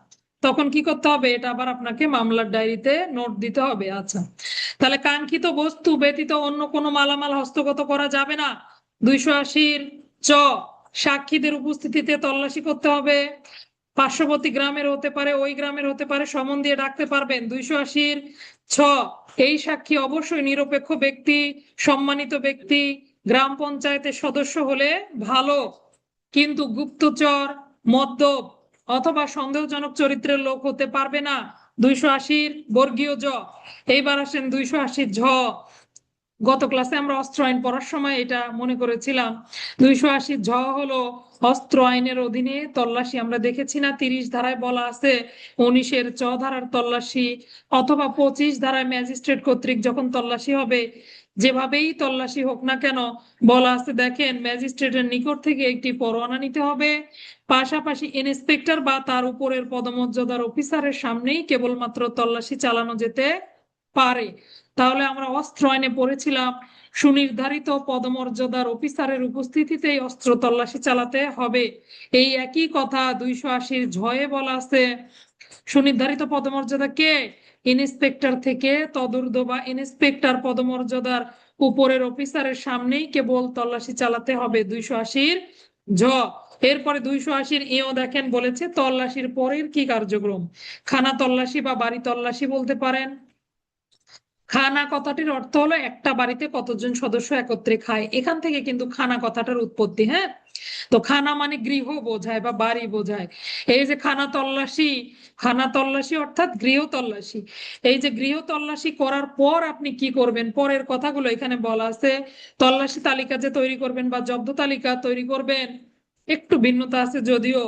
তখন কি করতে হবে, এটা আবার আপনাকে মামলার ডায়েরিতে নোট দিতে হবে। আচ্ছা, তাহলে কাঙ্ক্ষিত বস্তু ব্যতীত অন্য কোনো মালামাল হস্তগত করা যাবে না। 280 চ, সাক্ষীদের উপস্থিতিতে তল্লাশি করতে হবে। পার্শ্ববর্তী গ্রামের হতে পারে, ওই গ্রামের হতে পারে, সমন দিয়ে ডাকতে পারবেন। 280 ছ, এই সাক্ষী অবশ্যই নিরপেক্ষ ব্যক্তি, সম্মানিত ব্যক্তি, গ্রাম পঞ্চায়েতের সদস্য হলে ভালো, কিন্তু গুপ্তচর, মদ্যপ অথবা সন্দেহজনক চরিত্রের লোক হতে পারবে না। 280 বর্গীয় জ। এইবার আসেন 280 ঝ। গত ক্লাসে আমরা অস্ত্র আইন পড়ার সময় এটা মনে করেছিলাম। 280 ঝ হলো অস্ত্র আইনের অধীনে তল্লাশি। আমরা দেখেছি না 30 ধারায় বলা আছে 19-এর চ ধারার তল্লাশি, অথবা 25 ধারায় ম্যাজিস্ট্রেট কর্তৃক যখন তল্লাশি হবে, যেভাবেই তল্লাশি হোক না কেন, বলা আছে দেখেন ম্যাজিস্ট্রেটের নিকট থেকে একটি পরোয়ানা নিতে হবে, পাশাপাশি ইন্সপেক্টর বা তার উপরের পদমর্যাদার অফিসারের সামনেই কেবলমাত্র তল্লাশি চালানো যেতে পারে। তাহলে আমরা অস্ত্র আইনে পড়েছিলাম সুনির্ধারিত পদমর্যাদার অফিসারের উপস্থিতিতেই অস্ত্র তল্লাশি চালাতে হবে। এই একই কথা 280 ঝয়ে বলা আছে, সুনির্ধারিত পদমর্যাদা কে, ইন্সপেক্টর থেকে তদূর্ধ্ব বা ইন্সপেক্টর পদমর্যাদার উপরের অফিসারের সামনেই কেবল তল্লাশি চালাতে হবে। 280 ঝ। এরপরে 280 এও দেখেন বলেছে তল্লাশির পরের কি কার্যক্রম, খানা তল্লাশি বা বাড়ি তল্লাশি বলতে পারেন। খানা কথাটির অর্থ হলো একটা বাড়িতে কতজন সদস্য একত্রে খায়, এখান থেকে কিন্তু খানা কথাটার উৎপত্তি। হ্যাঁ, তো খানা মানে গৃহ বোঝায় বা বাড়ি বোঝায়। এই যে খানা তল্লাশি, খানা তল্লাশি অর্থাৎ গৃহ তল্লাশি। এই যে গৃহ তল্লাশি করার পর আপনি কি করবেন, পরের কথাগুলো এখানে বলা আছে। তল্লাশি তালিকা যে তৈরি করবেন বা জব্দ তালিকা তৈরি করবেন, একটু ভিন্নতা আছে যদিও।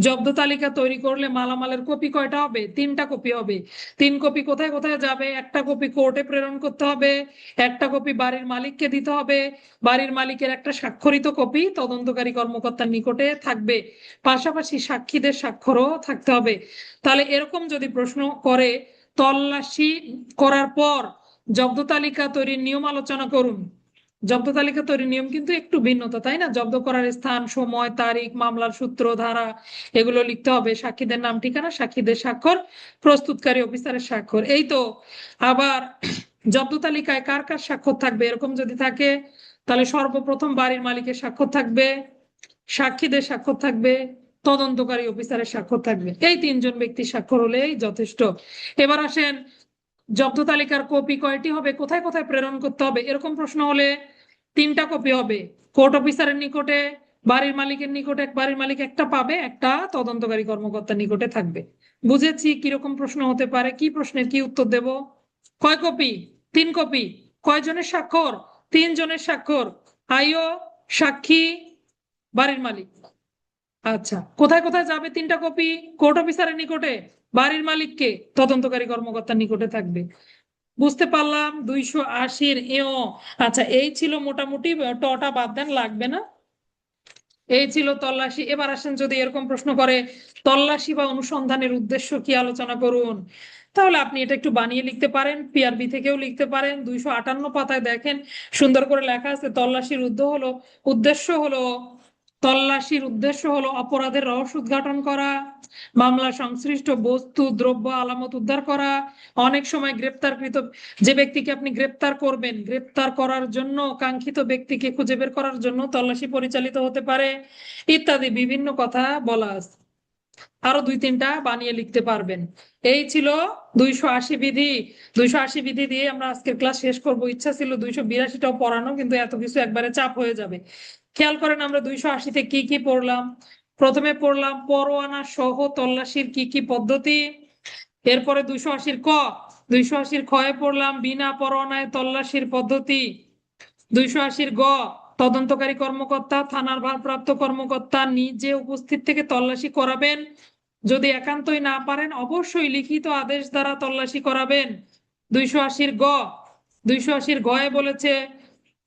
জব্দ তালিকা তৈরি করলে মালামালের কপি কয়টা হবে, 3টা কপি হবে। 3 কপি কোথায় কোথায় যাবে, একটা কপি কোর্টে প্রেরণ করতে হবে, একটা কপি বাড়ির মালিককে দিতে হবে, বাড়ির মালিকের একটা স্বাক্ষরিত কপি তদন্তকারী কর্মকর্তার নিকটে থাকবে, পাশাপাশি সাক্ষীদের স্বাক্ষরও থাকতে হবে। তাহলে এরকম যদি প্রশ্ন করে, তল্লাশি করার পর জব্দ তালিকা তৈরির নিয়ম আলোচনা করুন। জব্দ তালিকা তৈরির নিয়ম কিন্তু একটু ভিন্নতা, তাই না? জব্দ করার স্থান, সময়, তারিখ, মামলার সূত্র, ধারা, এগুলো লিখতে হবে, সাক্ষীদের নাম ঠিকানা, সাক্ষীদের স্বাক্ষর, প্রস্তুতকারী অফিসারের স্বাক্ষর, এই তো। আবার জব্দ তালিকায় কার কার স্বাক্ষর থাকবে, এরকম যদি থাকে তাহলে সর্বপ্রথম বাড়ির মালিকের স্বাক্ষর থাকবে, সাক্ষীদের স্বাক্ষর থাকবে, তদন্তকারী অফিসারের স্বাক্ষর থাকবে। এই 3জন ব্যক্তির স্বাক্ষর হলেই যথেষ্ট। এবার আসেন, জব্দ তালিকার কপি কয়টি হবে, কোথায় কোথায় প্রেরণ করতে হবে, এরকম প্রশ্ন হলে 3টা কপি হবে। কোর্ট অফিসারের নিকটে, বাড়ির মালিকের নিকটে, বাড়ির মালিক একটা পাবে, একটা তদন্তকারী কর্মকর্তার নিকটে থাকবে। বুঝেছি কিরকম প্রশ্ন হতে পারে, কি প্রশ্নের কি উত্তর দেব। কয় কপি, 3 কপি। কয়জনের স্বাক্ষর, 3 জনের স্বাক্ষর, আইও, সাক্ষী, বাড়ির মালিক। আচ্ছা, কোথায় কোথায় যাবে 3টা কপি, কোর্ট অফিসারের নিকটে, বাড়ির মালিককে, তদন্তকারী কর্মকর্তার নিকটে থাকবে। বুঝতে পারলাম 280 এও। আচ্ছা, এই ছিল মোটামুটি, টটা বাদ দেন, লাগবে না। এই ছিল তল্লাশি। এবার আসেন যদি এরকম প্রশ্ন করে তল্লাশি বা অনুসন্ধানের উদ্দেশ্য কি আলোচনা করুন, তাহলে আপনি এটা একটু বানিয়ে লিখতে পারেন, পিআরবি থেকেও লিখতে পারেন। 258 পাতায় দেখেন সুন্দর করে লেখা আছে, তল্লাশির উদ্দেশ্য হলো অপরাধের রহস্য উদ্ঘাটন করা, মামলা সংশ্লিষ্ট বস্তু, দ্রব্য, আলামত উদ্ধার করা, অনেক সময় গ্রেপ্তারকৃত যে ব্যক্তিকে আপনি গ্রেপ্তার করবেন, গ্রেপ্তার করার জন্য কাঙ্ক্ষিত ব্যক্তিকে খুঁজে বের করার জন্য তল্লাশি পরিচালিত হতে পারে, ইত্যাদি বিভিন্ন কথা বলা আছে। আরো 2-3টা বানিয়ে লিখতে পারবেন। এই ছিল 280 বিধি। 280 বিধি দিয়ে আমরা আজকের ক্লাস শেষ করব। ইচ্ছা ছিল 282টাও পড়ানো, কিন্তু এত কিছু একবারে চাপ হয়ে যাবে। খেয়াল করেন আমরা 280-তে কি কি পড়লাম। প্রথমে পড়লাম পরোয়ানা সহ তল্লাশির কি কি পদ্ধতি। এরপরে 280-র ক, 280-র খয়ে পড়লাম বিনা পরোয়ানায় তল্লাশির পদ্ধতি। 280-র গ, তদন্তকারী কর্মকর্তা থানার ভারপ্রাপ্ত কর্মকর্তা নিজে উপস্থিত থেকে তল্লাশি করাবেন। যদি একান্তই না পারেন অবশ্যই লিখিত আদেশ দ্বারা তল্লাশি করাবেন। 280-র গ, 280-র গয়ে বলেছে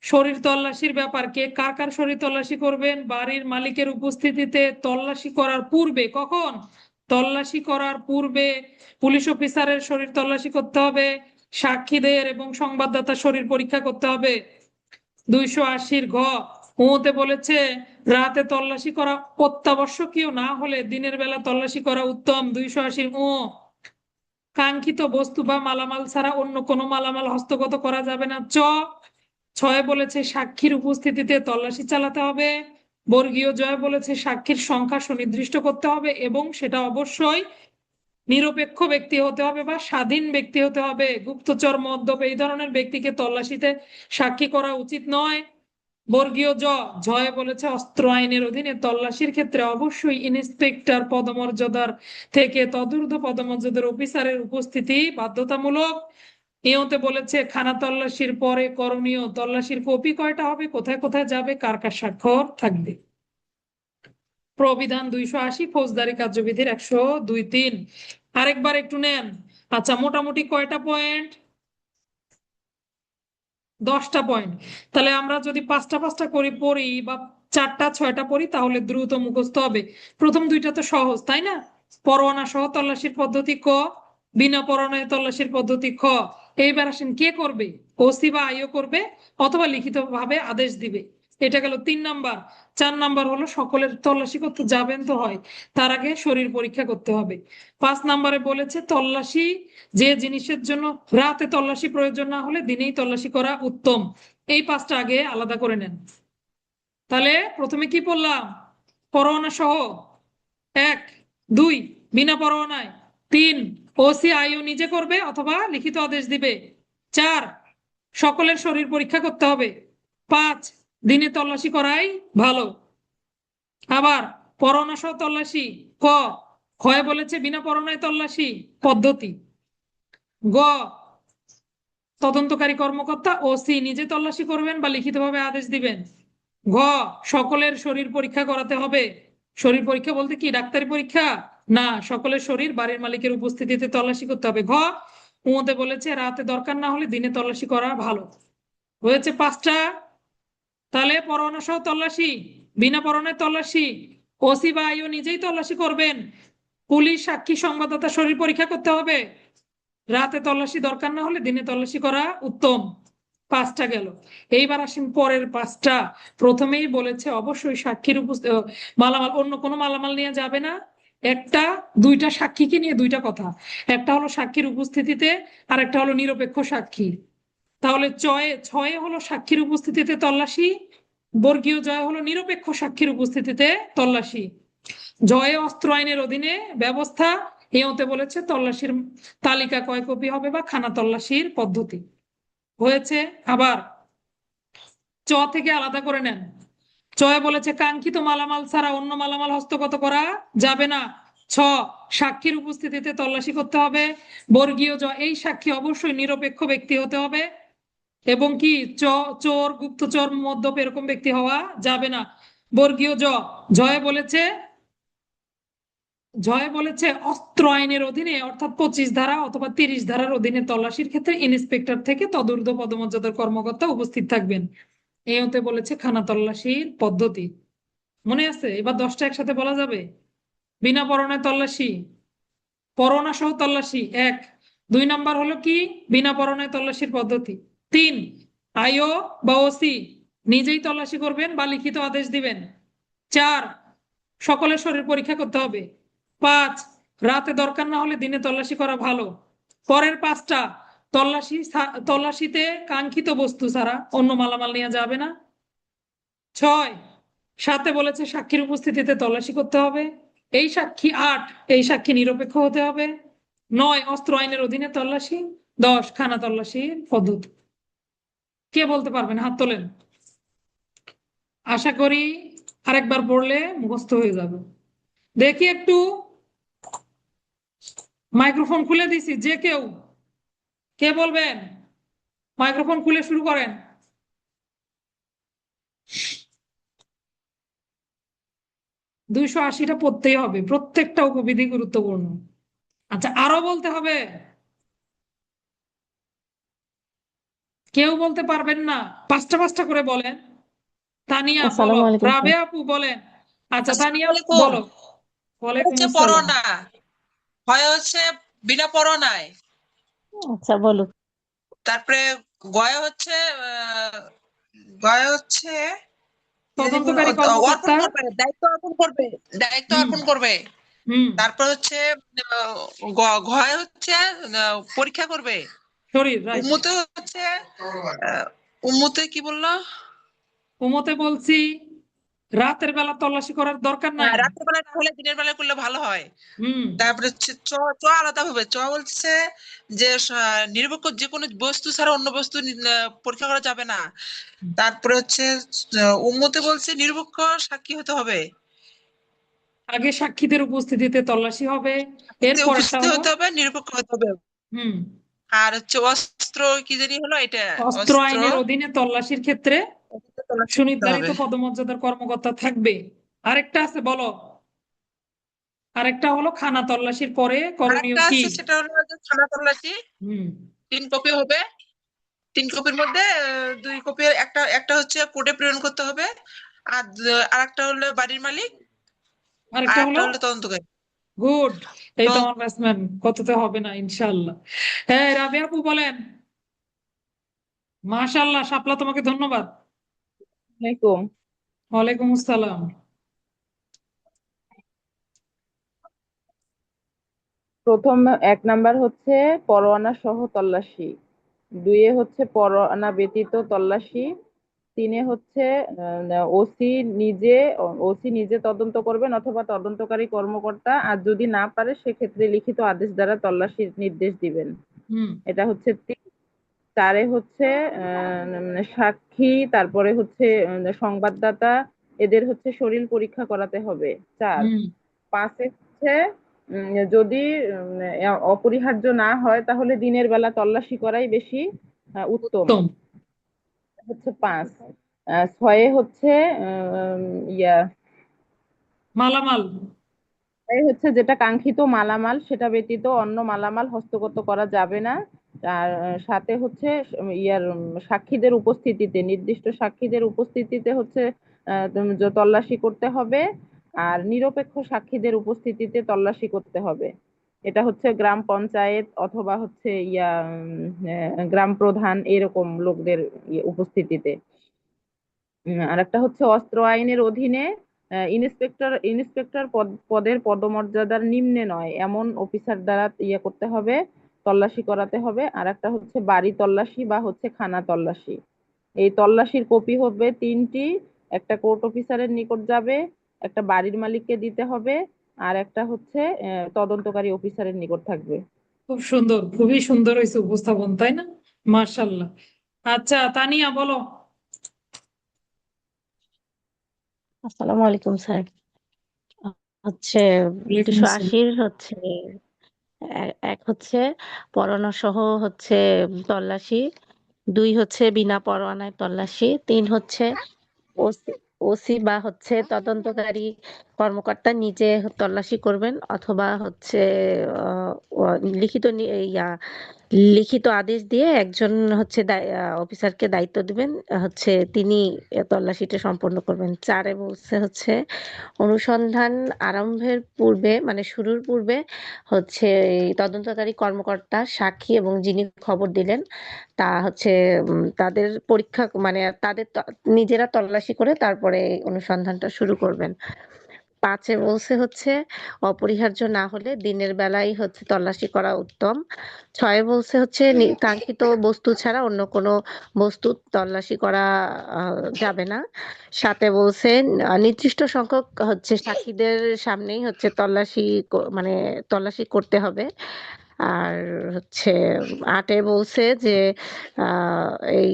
শরীর তল্লাশির ব্যাপার, কে কার কার শরীর তল্লাশি করবেন। বাড়ির মালিকের উপস্থিতিতে তল্লাশি করার পূর্বে, কখন? তল্লাশি করার পূর্বে পুলিশ অফিসারের শরীর তল্লাশি করতে হবে, সাক্ষীদের এবং সংবাদদাতার শরীর পরীক্ষা করতে হবে। 280-র ঘ, ওতে বলেছে রাতে তল্লাশি করা অত্যাবশ্যকীয় না হলে দিনের বেলা তল্লাশি করা উত্তম। 280-র ও, কাঙ্ক্ষিত বস্তু বা মালামাল ছাড়া অন্য কোনো মালামাল হস্তগত করা যাবে না। ছয় বলেছে সাক্ষীর উপস্থিতিতে তল্লাশি চালাতে হবে। বর্গীয় জয় বলেছে সাক্ষীর সংখ্যা সুনির্দিষ্ট করতে হবে এবং সেটা অবশ্যই নিরপেক্ষ ব্যক্তি হতে হবে বা স্বাধীন ব্যক্তি হতে হবে। গুপ্তচর, মদ্যপ এই ধরনের ব্যক্তিকে তল্লাশিতে সাক্ষী করা উচিত নয়। বর্গীয় জয় বলেছে অস্ত্র আইনের অধীনে তল্লাশির ক্ষেত্রে অবশ্যই ইন্সপেক্টর পদমর্যাদার থেকে তদূর্ধ্ব পদমর্যাদার অফিসারের উপস্থিতি বাধ্যতামূলক। এতে বলেছে খানা তল্লাশির পরে করণীয়, তল্লাশির কপি কয়টা হবে, কোথায় কোথায় যাবে, কার কার স্বাক্ষর থাকবে। প্রবিধান 280, ফৌজদারি কার্যবিধির 102-3। আরেকবার একটু নেন। আচ্ছা, মোটামুটি কয়টা পয়েন্ট? 10টা পয়েন্ট। তাহলে আমরা যদি 5টা করে পড়ি বা 4টা 6টা পড়ি তাহলে দ্রুত মুখস্থ হবে। প্রথম 2টা তো সহজ, তাই না? পরোয়ানা সহ তল্লাশির পদ্ধতি ক, বিনা পরোয়ানায় তল্লাশির পদ্ধতি খ। এইবার আসেন কে করবে? ওসি বা আইও করবে অথবা লিখিত ভাবে আদেশ দিবে। এটা গেল 3 নাম্বার। 4 নাম্বার হলো সকলের তল্লাশি করতে যাবেন তো হয়, তার আগে শরীর পরীক্ষা করতে হবে। 5 নাম্বারে বলেছে তল্লাশি যে জিনিসের জন্য রাতে তল্লাশি প্রয়োজন না হলে দিনেই তল্লাশি করা উত্তম। এই 5টা আগে আলাদা করে নেন। তাহলে প্রথমে কি পড়লাম? পরোয়ানা সহ 1, 2 বিনা পরোয়ানায়, 3 ওসি আইও নিজে করবে অথবা লিখিত আদেশ দিবে, 4 সকলের শরীর পরীক্ষা করতে হবে, 5 দিনে তল্লাশি করাই ভালো। আবার পরোয়ানা সহ তল্লাশি ক, ক্ষয় বলেছে বিনা পরোয়ানায় তল্লাশি পদ্ধতি। গ, তদন্তকারী কর্মকর্তা ওসি নিজে তল্লাশি করবেন বা লিখিতভাবে আদেশ দিবেন। ঘ, সকলের শরীর পরীক্ষা করাতে হবে। শরীর পরীক্ষা বলতে কি ডাক্তারি পরীক্ষা না, সকলের শরীর বাড়ির মালিকের উপস্থিতিতে তল্লাশি করতে হবে। ঘ, উমতে বলেছে রাতে দরকার না হলে দিনে তল্লাশি করা ভালো। হয়েছে 5টা। তাহলে পরোয়ানা সহ তল্লাশি, বিনা পরোয়ানায় তল্লাশি, ওসি বা আইও নিজেই তল্লাশি করবেন, পুলিশ সাক্ষী সংবাদদাতা শরীর পরীক্ষা করতে হবে, রাতে তল্লাশি দরকার না হলে দিনে তল্লাশি করা উত্তম। 5টা গেল। এইবার আসেন পরের 5টা। প্রথমেই বলেছে অবশ্যই সাক্ষীর মালামাল, অন্য কোনো মালামাল নিয়ে যাবে না। 1টা 2টা সাক্ষীকে নিয়ে 2টা কথা, একটা হলো সাক্ষীর উপস্থিতিতে আর একটা হলো নিরপেক্ষ সাক্ষী। তাহলে ছয়ে হলো সাক্ষীর উপস্থিতিতে তল্লাশি, বর্গীয় জয় হলো নিরপেক্ষ সাক্ষীর উপস্থিতিতে তল্লাশি। জয়ে অস্ত্র আইনের অধীনে ব্যবস্থা, এতে বলেছে তল্লাশির তালিকা কয় কপি হবে বা খানা তল্লাশির পদ্ধতি। হয়েছে। আবার থেকে আলাদা করে নেন। চয়ে বলেছে কাঙ্ক্ষিত মালামাল ছাড়া অন্য মালামাল হস্তগত করা যাবে না। সাক্ষীর উপস্থিতিতে তল্লাশি করতে হবে। বর্গীয় এই সাক্ষী অবশ্যই নিরপেক্ষ ব্যক্তি হতে হবে এবং কি চোর, গুপ্তচর, মদ্যপ এরকম ব্যক্তি হওয়া যাবে না। বর্গীয় জয় বলেছে অস্ত্র আইনের অধীনে অর্থাৎ 25 ধারা অথবা 30 ধারার অধীনে তল্লাশির ক্ষেত্রে ইন্সপেক্টর থেকে তদূর্ধ্ব পদমর্যাদার কর্মকর্তা উপস্থিত থাকবেন। হতে বলেছে খানা তল্লাশির পদ্ধতি। মনে আছে? এবার 10টা একসাথে বলা যাবে। বিনা পরোয়ানায় তল্লাশি, পরোয়ানা সহ তল্লাশি 1। 2 নাম্বার হলো কি বিনা পরোয়ানায় তল্লাশির পদ্ধতি। 3 আইও বা ওসি নিজেই তল্লাশি করবেন বা লিখিত আদেশ দিবেন। 4 সকলের শরীর পরীক্ষা করতে হবে। 5 রাতে দরকার না হলে দিনে তল্লাশি করা ভালো। পরের 5টা তল্লাশিতে কাঙ্ক্ষিত বস্তু ছাড়া অন্য মালামাল নিয়ে যাবে না। 6 সাথে বলেছে সাক্ষীর উপস্থিতিতে তল্লাশি করতে হবে। এই সাক্ষী 8, এই সাক্ষী নিরপেক্ষ হতে হবে। 9, অস্ত্র আইনের অধীনে তল্লাশি। 10, খানা তল্লাশির পদ্ধতি। কে বলতে পারবেন? হাত তোলেন। আশা করি আরেকবার পড়লে মুখস্থ হয়ে যাবে। দেখি একটু, মাইক্রোফোন খুলে দিছি, যে কেউ কে বলবেন মাইক্রোফোন খুলে শুরু করেন। 280টা পড়তেই হবে, প্রত্যেকটা উপবিধি গুরুত্বপূর্ণ। আচ্ছা, আরো বলতে হবে? কেউ বলতে পারবেন না? পাঁচটা পাঁচটা করে বলেন। তানিয়া বলো, আসসালামু আলাইকুম স্যার। রাবেয়া আপু বলেন। আচ্ছা আসসালামু তানিয়া আলাইকুম। বলো। ওয়ালাইকুম হচ্ছে আসসালাম। পরোনা, হয় হচ্ছে বিনা পরোনায়। আচ্ছা বলুন। তারপরে গয়া হচ্ছে আহ, গয়া হচ্ছে কি জানি বললো, তদন্তকারী অর্পণ কর্মকর্তা। করবে, দায়িত্ব অর্পণ করবে, দায়িত্ব হুম অর্পণ করবে। হুম। তারপর হচ্ছে ঘয় হচ্ছে পরীক্ষা করবে। শরীর, রাইট। উম্মুতে হচ্ছে আহ, উম্মুতে কি বললো? ওমতে বলছি রাতের বেলা তল্লাশি করার দরকার নাই। রাতের বেলা না হলে দিনের বেলা করলে ভালো হয়। হুম তারপরে হচ্ছে চ, চ আলাদা হবে। চ বলছে যে নিরপেক্ষ যে কোনো বস্তু ছাড়া অন্য বস্তু পরীক্ষা করা যাবে না। তারপরে হচ্ছে উম্মতে বলছে নিরপেক্ষ সাক্ষী হতে হবে, আগে সাক্ষীদের উপস্থিতিতে তল্লাশি হবে। এর সাক্ষীতে পরেরটা উপস্থিত হলো, হতে হবে, নিরপেক্ষ হতে হবে। হুম, আর হচ্ছে অস্ত্র কি জানি হলো এটা, অস্ত্র অস্ত্র আইনের অধীনে তল্লাশির ক্ষেত্রে ওটাতে তল্লাশি করতে সুনির্ধারিত হবে। পদমর্যাদার কর্মকর্তা থাকবে। আরেকটা আছে বলো। আরেকটা হলো খানা তল্লাশির পরে করণীয় আরেকটা কি? আছে, সেটা হলো যে থানা তল্লাশি হুম। 3 কপি হবে। 3 কপির মধ্যে 2 কপি, একটা একটা হচ্ছে কোর্টে প্রেরণ করতে হবে। আর আরেকটা হলো বাড়ির মালিক, আর আরেকটা একটা হলো, হলো তদন্তকারী। গুড। এই তো তদন্ত আমার ব্যাটসম্যান, কততে হবে না ইনশাল্লাহ। হ্যাঁ, রাবিয়া আপু বলেন। মাশাল্লাহ, শাপলা তোমাকে ধন্যবাদ। আলাইকুম। ওয়ালাইকুম আসসালাম। প্রথম 1 নাম্বার হচ্ছে পরোয়ানা সহ তল্লাশি। 2-এ হচ্ছে পরোয়ানা ব্যতীত তল্লাশি। 3-এ হচ্ছে ওসি নিজে ওসি নিজে তদন্ত করবেন অথবা তদন্তকারী কর্মকর্তা, আর যদি না পারে সেক্ষেত্রে লিখিত আদেশ দ্বারা তল্লাশির নির্দেশ দিবেন। হুম এটা হচ্ছে 4-এ হচ্ছে সাক্ষী, তারপরে হচ্ছে সংবাদদাতা, এদের হচ্ছে শরীর পরীক্ষা করাতে হবে। 4। হুম। 5-এ হচ্ছে যদি অপরিহার্য না হয় তাহলে দিনের বেলা তল্লাশি করাই বেশি উত্তম। উত্তম। হচ্ছে 5। 6-এ হচ্ছে আহ, ইয়া মালামাল। এই হচ্ছে যেটা কাঙ্ক্ষিত মালামাল সেটা ব্যতীত অন্য মালামাল হস্তগত করা যাবে না। আর সাথে হচ্ছে সাক্ষীদের উপস্থিতিতে, নির্দিষ্ট সাক্ষীদের উপস্থিতিতে হচ্ছে তল্লাশি করতে হবে। আর নিরপেক্ষ সাক্ষীদের উপস্থিতিতে তল্লাশি করতে হবে। এটা হচ্ছে গ্রাম পঞ্চায়েত অথবা হচ্ছে গ্রাম প্রধান এরকম লোকদের উপস্থিতিতে। আর একটা হচ্ছে অস্ত্র আইনের অধীনে ইন্সপেক্টর পদের পদমর্যাদার নিম্নে নয় এমন অফিসার দ্বারা করতে হবে, তল্লাশি করাতে হবে। আর একটা হচ্ছে বাড়ি তল্লাশি বা হচ্ছে খানা তল্লাশি। এই তল্লাশির কপি হবে 3টি। একটা কোর্ট অফিসারের নিকট যাবে, একটা বাড়ির মালিককে দিতে হবে, আর একটা হচ্ছে তদন্তকারী অফিসারের নিকট থাকবে। খুব সুন্দর, খুবই সুন্দর হয়েছে উপস্থাপন, তাই না? মার্শাল্লাহ। আচ্ছা তানিয়া বলো। আসসালামু আলাইকুম স্যার। হচ্ছে ওয়ালাইকুম দুশো আসসালাম। আশির হচ্ছে এক হচ্ছে পরোয়ানা সহ হচ্ছে তল্লাশি। 2 হচ্ছে বিনা পরোয়ানায় তল্লাশি। 3 হচ্ছে ওসি ওসি বা হচ্ছে তদন্তকারী কর্মকর্তা নিজে তল্লাশি করবেন অথবা হচ্ছে আহ, লিখিত লিখিত আদেশ দিয়ে একজন হচ্ছে অফিসারকে দায়িত্ব দিবেন, হচ্ছে তিনি তল্লাশিটা সম্পন্ন করবেন। 4-এ বলছে হচ্ছে অনুসন্ধান আরম্ভের পূর্বে মানে শুরুর পূর্বে হচ্ছে এই তদন্তকারী কর্মকর্তা, সাক্ষী এবং যিনি খবর দিলেন তা হচ্ছে তাদের পরীক্ষা মানে তাদের নিজেরা তল্লাশি করে তারপরে অনুসন্ধানটা শুরু করবেন। 5-এ বলছে হচ্ছে অপরিহার্য না হলে দিনের বেলায় হচ্ছে তল্লাশি করা উত্তম। 6-এ বলছে হচ্ছে কাঙ্ক্ষিত বস্তু ছাড়া অন্য কোনো বস্তু তল্লাশি করা যাবে না। 7-এ বলছে নির্দিষ্ট সংখ্যক হচ্ছে সাক্ষীদের সামনেই হচ্ছে মানে তল্লাশি করতে হবে। আর হচ্ছে 8-এ বলছে যে এই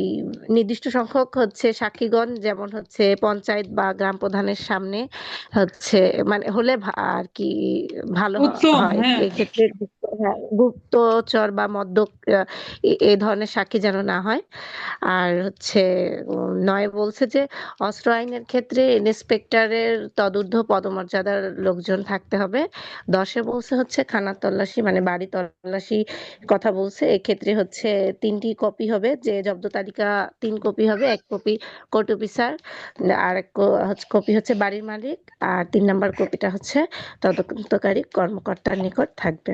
নির্দিষ্ট সংখ্যক হচ্ছে সাক্ষীগণ, যেমন হচ্ছে পঞ্চায়েত বা গ্রাম প্রধানের সামনে হচ্ছে মানে হলে আর কি ভালো উত্তম, হয়। হ্যাঁ। এক্ষেত্রে গুপ্তচর বা মদ্যপ এই ধরনের সাক্ষী যেন না হয়। আর হচ্ছে 9-এ বলছে যে অস্ত্র আইনের ক্ষেত্রে ইন্সপেক্টরের তদূর্ধ্ব পদমর্যাদার লোকজন থাকতে হবে। 10-এ বলছে হচ্ছে খানার তল্লাশি মানে বাড়ি তল্লাশি কথা বলছে। এক্ষেত্রে হচ্ছে 3টি কপি হবে, যে জব্দ তালিকা 3 কপি হবে, 1 কপি কোর্ট অফিসার, আর এক কপি হচ্ছে বাড়ির মালিক, আর 3 নাম্বার কপিটা হচ্ছে তদন্তকারী কর্মকর্তার নিকট থাকবে।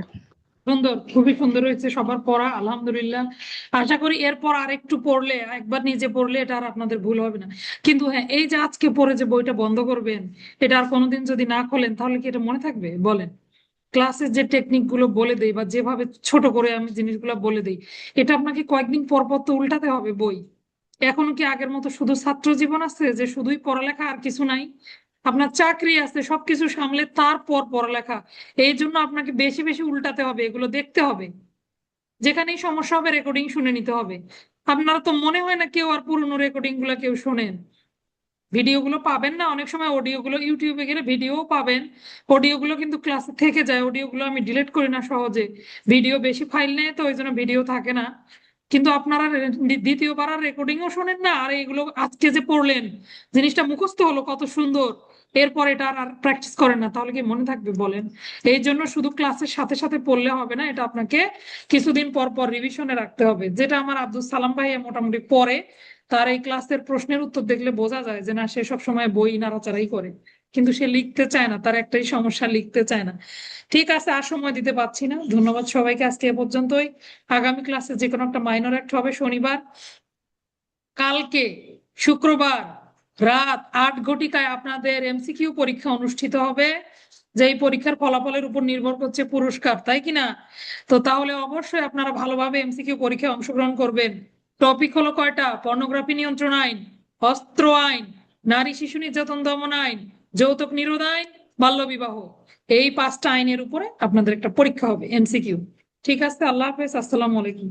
সুন্দর, খুবই সুন্দর হয়েছে সবার পড়া, আলহামদুলিল্লাহ। আশা করি এরপর আরেকটু পড়লে, একবার নিজে পড়লে এটা আর আপনাদের ভুল হবে না। কিন্তু হ্যাঁ, এই যে আজকে পড়ে যে বইটা বন্ধ করবেন, এটা আর কোনোদিন যদি না খোলেন তাহলে কি এটা মনে থাকবে বলেন? ক্লাসের যে টেকনিক গুলো বলে দেই বা যেভাবে ছোট করে আমি জিনিসগুলো বলে দিই, এটা আপনাকে কয়েকদিন পর পর তো উল্টাতে হবে বই। এখন কি আগের মতো শুধু ছাত্র জীবন আছে যে শুধুই পড়ালেখা আর কিছু নাই? আপনার চাকরি আছে, সবকিছু সামলে তারপর পড়ালেখা। এই জন্য আপনাকে বেশি বেশি উল্টাতে হবে, এগুলো দেখতে হবে। যেখানেই সমস্যা হবে রেকর্ডিং শুনে নিতে হবে। আপনারা তো মনে হয় না কেউ আর পুরোনো রেকর্ডিং গুলো কেউ শোনেন। ভিডিও গুলো পাবেন না, অনেক সময় অডিও গুলো ইউটিউবে গেলে ভিডিও পাবেন, অডিও গুলো কিন্তু ক্লাসে থেকে যায়। অডিও গুলো আমি ডিলিট করি না সহজে, ভিডিও বেশি ফাইল নেয় তো ওই জন্য ভিডিও থাকে না। কিন্তু আপনারা দ্বিতীয়বার আর রেকর্ডিংও শোনেন না, আর এগুলো আজকে যে পড়লেন জিনিসটা মুখস্থ হলো কত সুন্দর, এরপর এটা আর প্র্যাকটিস করেন না, তাহলে কি মনে থাকবে বলেন? এই জন্য শুধু ক্লাসের সাথে সাথে পড়লে হবে না, এটা আপনাকে কিছুদিন পর পর রিভিশনে রাখতে হবে। যেটা আমার আব্দুল সালাম ভাই মোটামুটি পড়ে, তার এই ক্লাসের প্রশ্নের উত্তর দেখলে বোঝা যায় যে না, সে সব সময় বই নাড়াচাড়াই করে, কিন্তু সে লিখতে চায় না, তার একটাই সমস্যা, লিখতে চায় না। ঠিক আছে, আর সময় দিতে পারছি না। ধন্যবাদ সবাইকে, আজকে এ পর্যন্তই। আগামী ক্লাসে যে কোনো একটা মাইনর অ্যাক্ট হবে শনিবার। কালকে শুক্রবার রাত 8 ঘটিকায় আপনাদের এমসিকিউ পরীক্ষা অনুষ্ঠিত হবে, যেই পরীক্ষার ফলাফলের উপর নির্ভর করছে পুরস্কার, তাই কিনা? তো তাহলে অবশ্যই আপনারা ভালোভাবে এমসিকিউ পরীক্ষায় অংশগ্রহণ করবেন। টপিক হলো কয়টা? পর্নোগ্রাফি নিয়ন্ত্রণ আইন, অস্ত্র আইন, নারী শিশু নির্যাতন দমন আইন, যৌতুক নিরোধ আইন, বাল্য বিবাহ। এই 5টা আইনের উপরে আপনাদের একটা পরীক্ষা হবে, এমসিকিউ। ঠিক আছে, আল্লাহ হাফেজ, আসসালামু আলাইকুম।